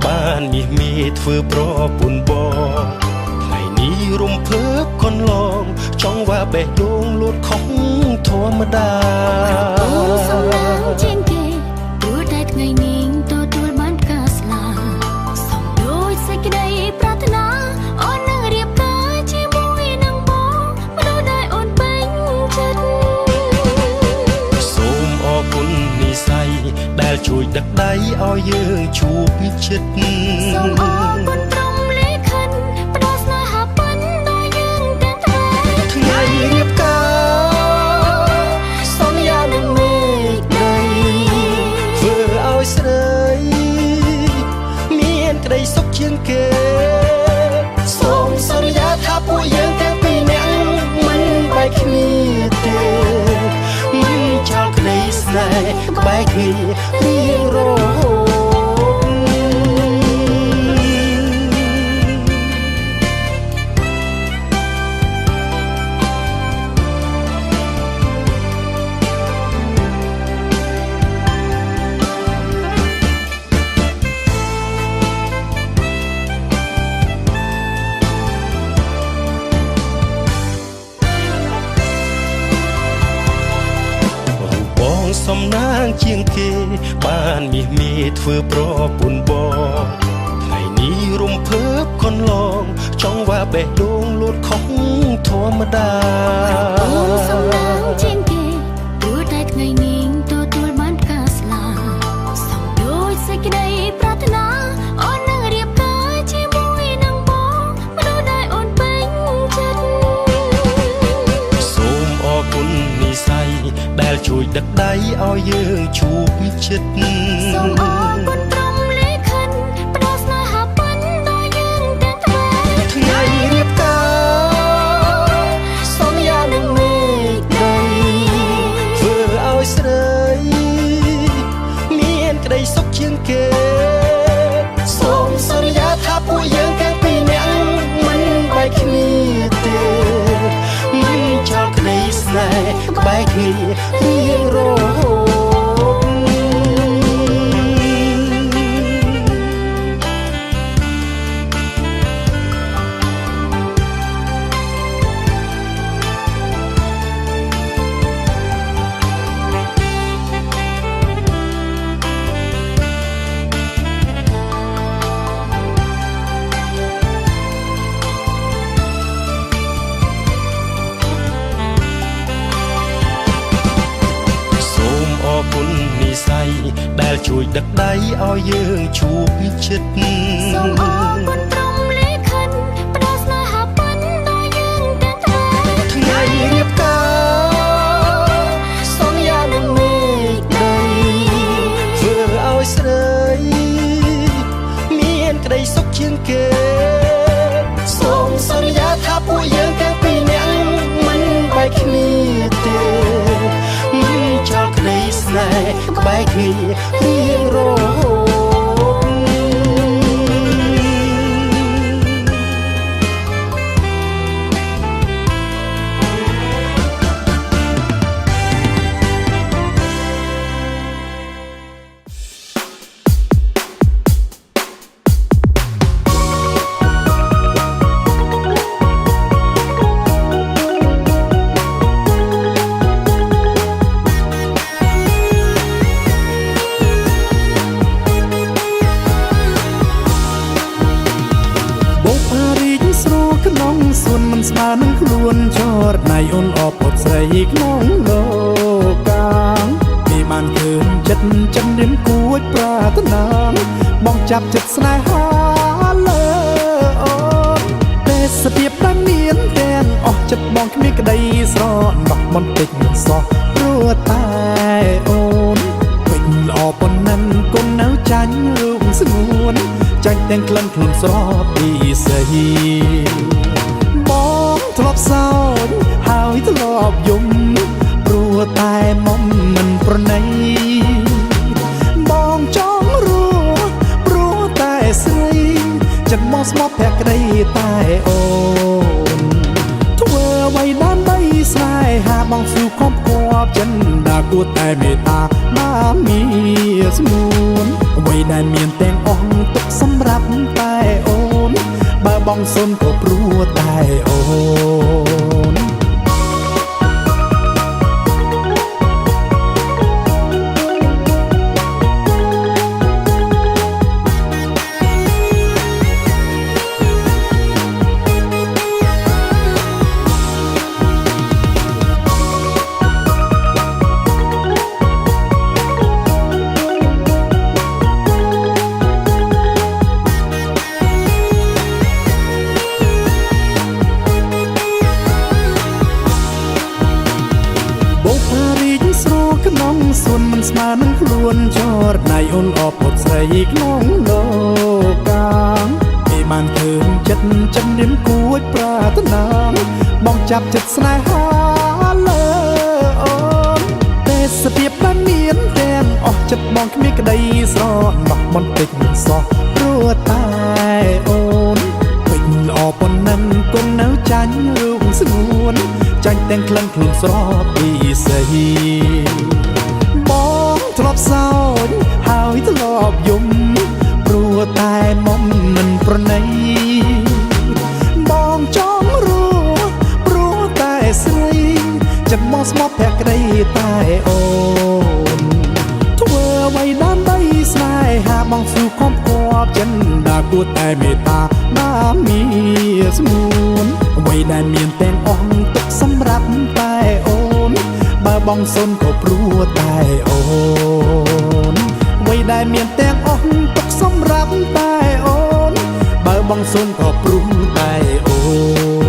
បានមាសមេធ្វើប្រពន្ធបងថ្ងៃនេះរំភើបកន្លងចង់ว่าបេះដូងលូតខុសធម្មតាសំណាងជាងគេព្រោះតែថ្ងៃនេះទទួលបានការស្លាសំដូចសេចក្តីប្រាថ្នាអូននឹងរៀបការជាមួយនឹងបងមនុស្សដែលអូនពេញចិត្តសូមអរគុណនិស្ស័យដែលជួយដឹកដៃឲ្យយើងជួបចិត្តសូមអរគុណក្រុមលេខិនផ្ដល់ស្នេហាពិនដល់យើងទាំងថ្ងៃរៀបការសូមយ៉ាងនឹងមេឃដីធ្វើឲ្យស្រីមានក្តីសុខជាងគេសូមសន្យាថាពួកយើងទាំងពីរនាក់មិនបែកគ្នាទេមិនចោលក្តីស្នេហ៍ក្បែរគ្នារៀងរហូតសំណាងជាងគេបានមាសមេធ្វើប្រពន្ធបងថ្ងៃនេះរំភើបកន្លងចង់ว่าបេះដូងលូតខុសធម្មតាសំណាងជាងគេព្រោះតែថ្ងៃនេះទទួលបានការស្លាសំដូចសេចក្តីប្រាថ្នាអូននឹងរៀបការជាមួយនឹងបងមនុស្សដែលអូនពេញចិត្តសូមអរគុណនិស្ស័យដែលជួយដឹកដៃឲ្យយើងជួបចិត្តសូមអរគុណក្រុមលេខិនផ្ដល់ស្នេហាពិនដល់យើងទាំងថ្ងៃរៀបការសូមយ៉ាងនឹងមេឃដីធ្វើឲ្យស្រីមានក្តីសុខជាងគេសូមសន្យាថាពួកយើងទាំងពីរនាក់មិនបែកគ្នាទេមិនចោលក្តីស្នេហ៍ក្បែរគ្នារៀងរហូតដែលជួយដឹកដៃឲ្យយើងជួបចិត្តសូមអរគុណក្រុមលេខិនផ្ដល់ស្នេហាពិនដល់យើងទាំងថ្ងៃរៀបការសូមយ៉ាងនឹងមេឃដីធ្វើឲ្យស្រីមានក្តីសុខជាងគេសូមសន្យាថាពួកយើងទាំងពីរនាក់មិនបែកគ្នាទេមិនចោលក្តីស្នេហ៍ក្បែរគ្នារៀងរហូត បុផារីកស្រោក្នុងសួនមិនស្មើនឹងខ្លួនចរណៃអូនអបពុតស្រីក្នុងលោកកាពីបានឃើញចិត្តចិនរៀមគួចប្រាថ្នាបងចាប់ចិត្តស្នេហាលើអូនទេសភាពដែលមានទាំងអស់ចិត្តបងគ្មានក្តីស្រណោះបន្តិចសោះព្រោះតែអូនពេញល្អប៉ុណ្ណឹងគុណនៅចាញ់រូបស្ងួនចាញ់ទាំងក្លិនខ្លួនស្រស់ពីសីបងធ្លាប់សោចហើយធ្លាប់យំព្រោះតែមុំមិនប្រណីបងចង់រស់ព្រោះតែស្រីចិត្តមកស្មោះភក្តីតែអូនធ្វើអ្វីដើម្បីស្នេហាបងស៊ូខំគប់ចិនដាគួរតែមេត្តាណាមីស្ងួនអ្វីដែលមានទាំងអស់ទុកសម្រាប់តែអូនបើបងសុនក៏ព្រោះតែអូនក្នុងសួនមិនស្មើនឹងខ្លួនចរណៃអូនអបពុតស្រីក្នុងលោកកាពីបានឃើញចិត្តចិនរៀមគួចប្រាថ្នាបងចាប់ចិត្តស្នេហាលើអូនទេសភាពដែលមានទាំងអស់ចិត្តបងគ្មានក្តីស្រណោះបន្តិចសោះព្រោះតែអូនពេញល្អប៉ុណ្ណឹងគុណនៅចាញ់រូបស្ងួនចាញ់ទាំងក្លិនខ្លួនស្រស់ពីសីបងធ្លាប់សោចហើយធ្លាប់យំព្រោះតែមុំមិនប្រណីបងចង់រស់ព្រោះតែស្រីចិត្តមកស្មោះភក្តីតែអូនធ្វើអ្វីដើម្បីស្នេហាបងស៊ូខំគប់ចិនដាគួរតែមេត្តាណាមីស្ងួនអ្វីដែលមានទាំងអស់ទុកសម្រាប់តែអូនបើបងសុនក៏ព្រោះតែអូនអ្វីដែលមានទាំងអស់ទុកសម្រាប់តែអូនបើបងសុនក៏ព្រោះតែអូន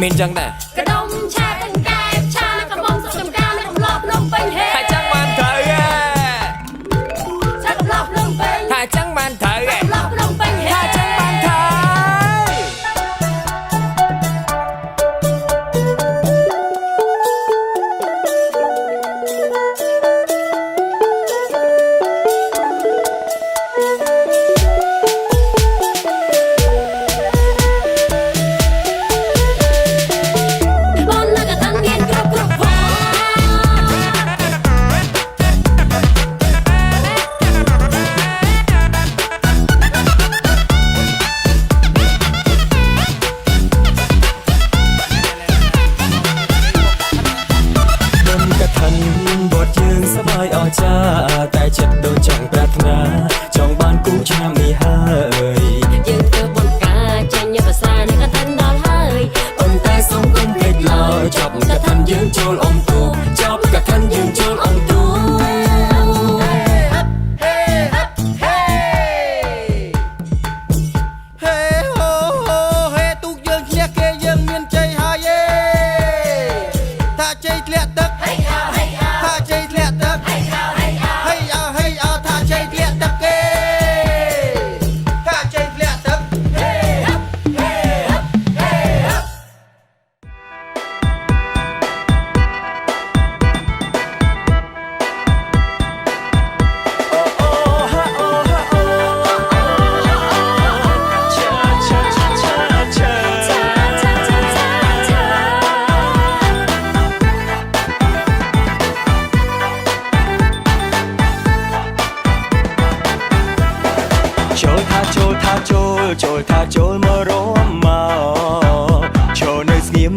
មានចឹងដែរកដុំឆាទាំងកែបឆាកំបងសុខចំការនៅកំឡោះភ្នំពេញហេថាចឹងបានត្រូវហេឆាកំឡោះភ្នំពេញថាចឹងបានត្រូវហេកំឡោះភ្នំពេញហេថាចឹងបានត្រូវ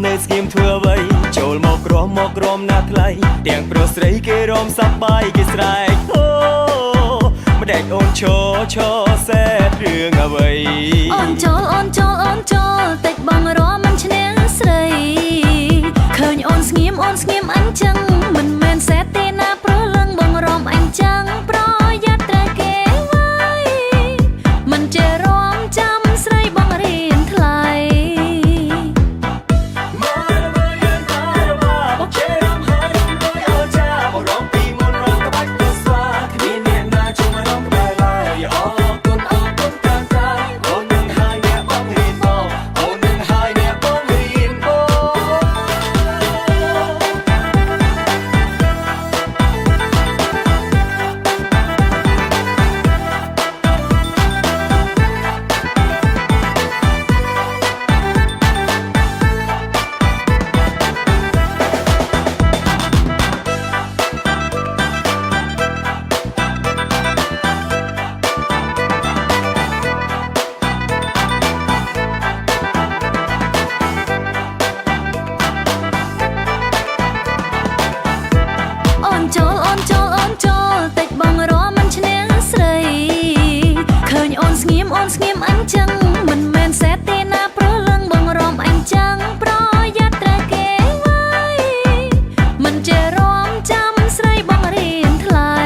នៅស្ងៀមធ្វើអ្វីចូលមករមណាថ្លៃទាំងប្រុសស្រីគេរំសប្បាយគេស្រែកអូម្ដេចអូនឈរសែតរឿងអ្វីអូនចូលតិចបងរមមិនឈ្នះស្រីឃើញអូនស្ងៀមអញ្ចឹងមិនមែនសែតទេណាព្រោះលឹងបងរមអញ្ចឹងប្រយ័ត្នត្រូវគេវាយមិនចេះរមចាំស្រីបងរៀនថ្លៃអូនចូលតិចបងរមមិនឈ្នះស្រីឃើញអូនស្ងៀមអញ្ចឹងមិនមែនសែតទេណាព្រោះលឹងបងរមអញ្ចឹងប្រយ័ត្នត្រូវគេវាយមិនចេះរមចាំស្រីបងរៀនថ្លៃ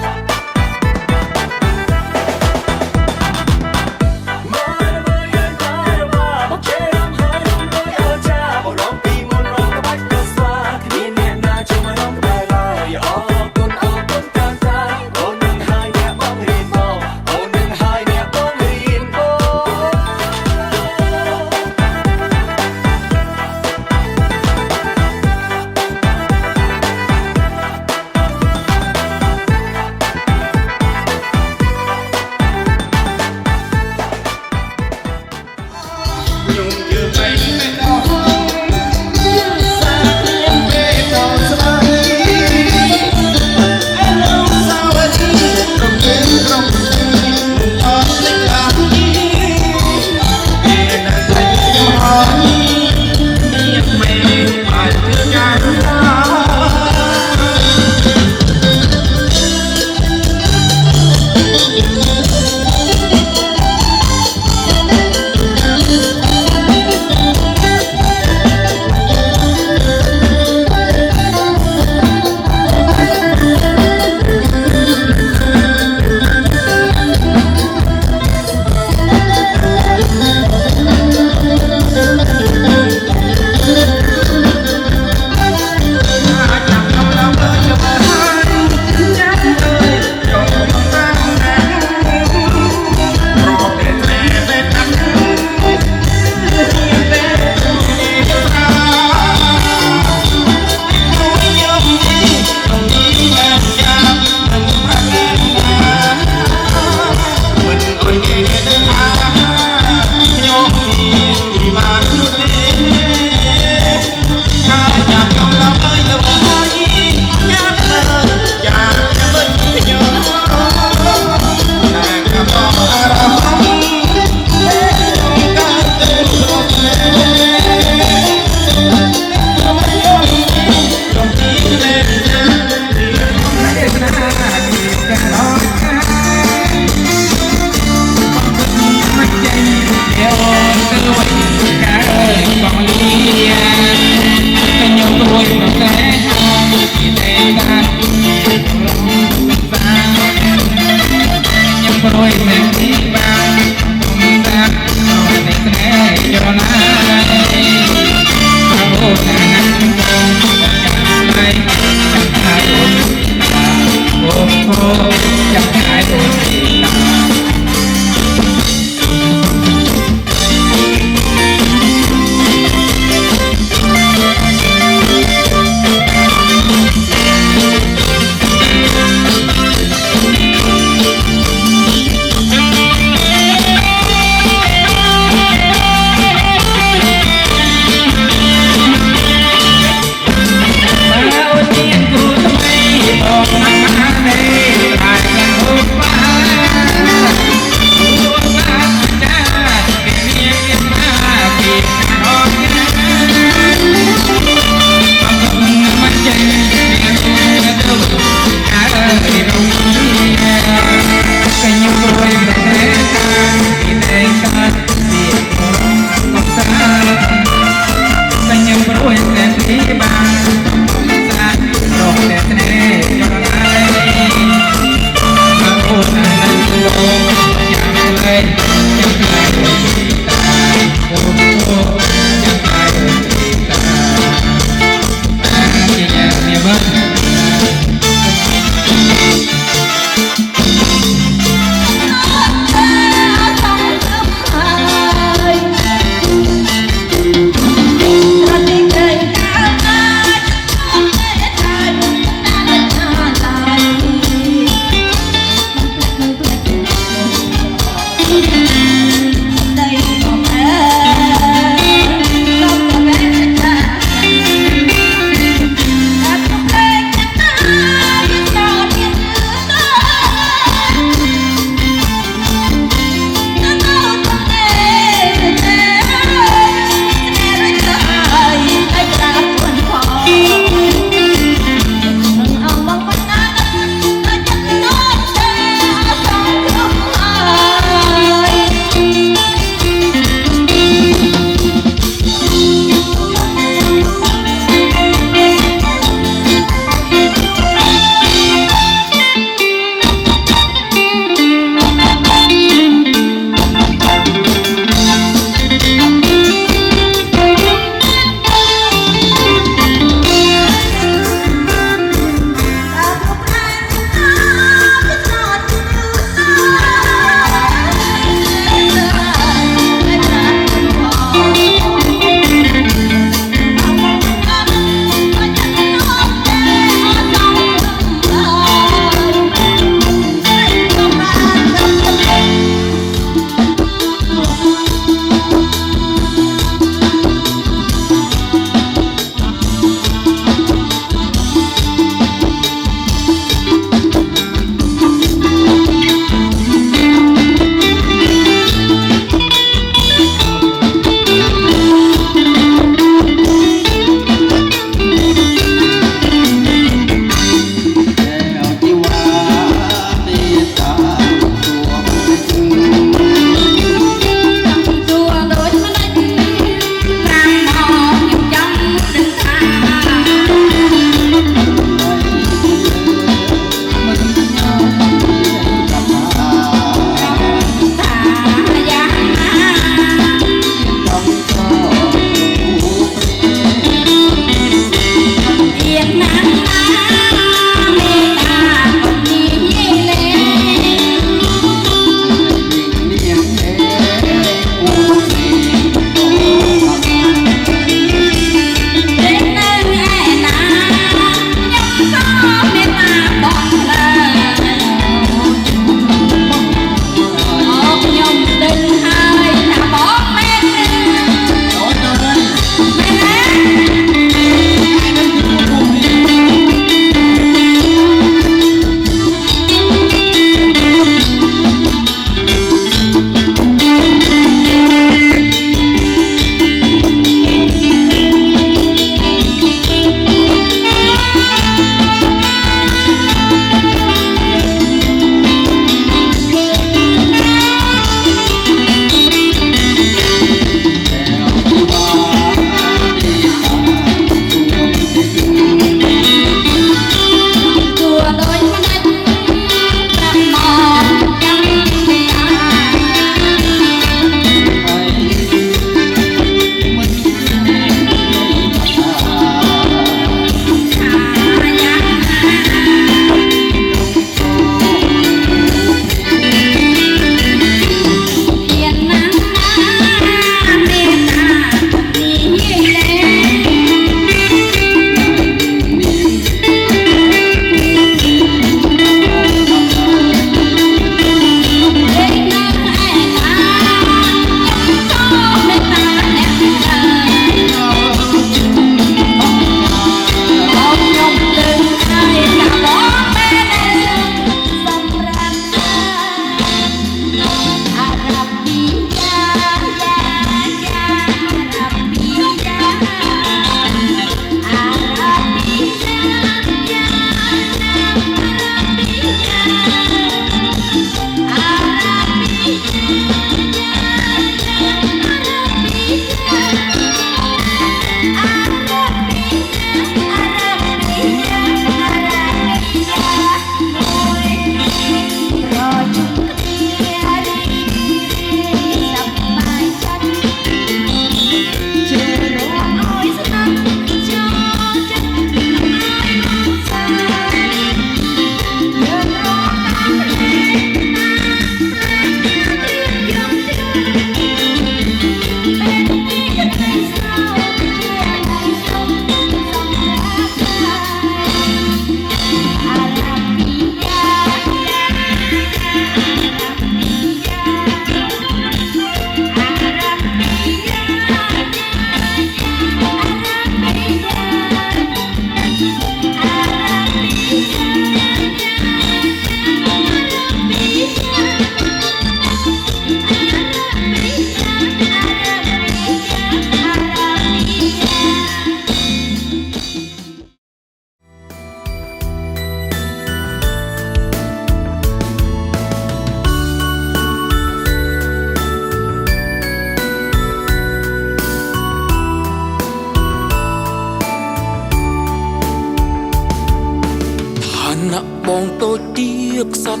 ចទៀកសត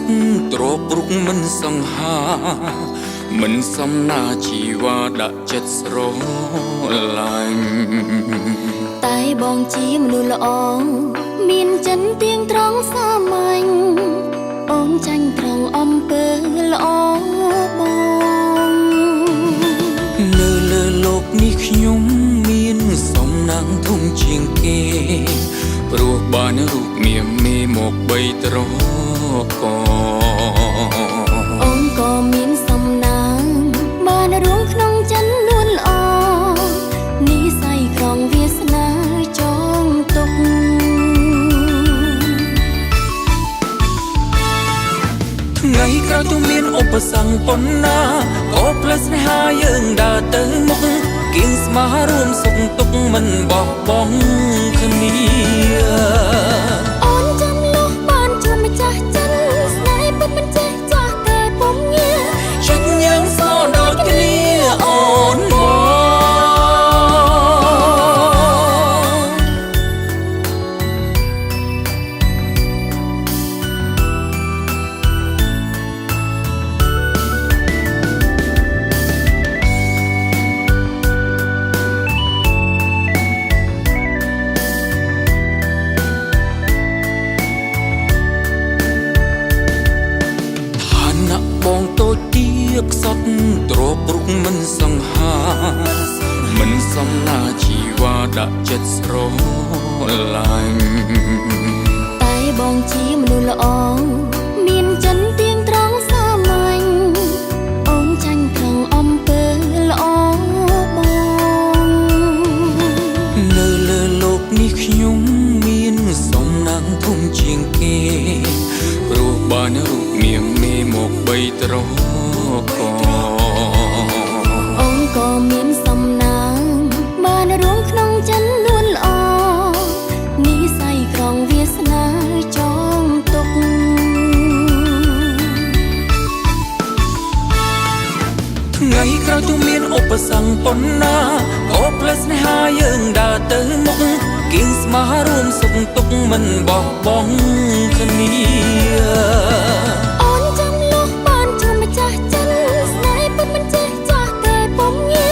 ទ្របរុកមិនសង្ហាមិនសំណាជីវ៉ាដាក់ចិត្តស្រឡាញ់តែបងជាមនុស្សល្អមានចិនទៀងត្រង់សាមញ្ញអូនចាញ់ត្រង់អំពើល្អបងនៅលើលោកនេះខ្ញុំមានសំណាងធំជាងគេព្រោះបានរូបមាមេមកបីត្រកអូនក៏មានសំណាងបានរួមក្នុងចិននួនល្អនិស័យក្រងវាសនាចងទុកថ្ងៃក្រោយទូមានឧបសគ្គប៉ុណ្ណាក៏ផ្លែស្នេហាយើងដើរទៅមុខគៀងស្មាររួមសុខទុក្ខមិនបោះបង់គ្នា អូនចាំលុះបានជួបម្ចាស់ចិនស្នេហ៍ពិតមិនចេះចាស់តែពុំងាចិត្តយ៉ាងសដូចគ្នាអូនមកបងតូចទៀកសតទ្របរុកមិនសង្ហាមិនសំណាជីវ៉ាដាក់ចិត្តស្រឡាញ់តែបងជាមនុស្សល្អមានចិនទៀងត្រង់សាមញ្ញអូនចាញ់ត្រង់អំពើល្អបងនៅលើលោកនេះខ្ញុំមានសំណាងធំជាងគេព្រោះបានរូបមាមេមកបីត្រកអូនក៏មានសំណាងបានរួមក្នុងចិននួនល្អនិស័យក្រងវាសនាចងទុកថ្ងៃក្រោយទូមានឧបសគ្គប៉ុណ្ណាក៏ផ្លែស្នេហាយើងដើរទៅមុខគៀងស្មាររួមសុខទុក្ខមិនបោះបង់គ្នា អូនចាំលុះបានជួបម្ចាស់ចិនស្នេហ៍ពិតមិនចេះចាស់តែពុំងា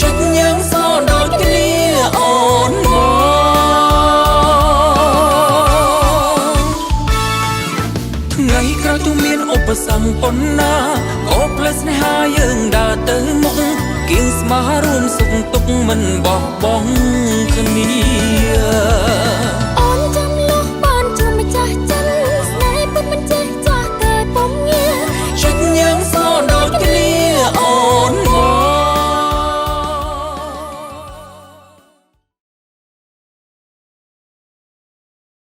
ចិត្តយ៉ាងសដូចគ្នាអូនមកថ្ងៃក្រោយទូមានឧបសគ្គប៉ុណ្ណាក៏ផ្លែស្នេហាយើងដើរទៅមុខគៀងស្មាររួមសុខទុក្ខមិនបោះបង់គ្នា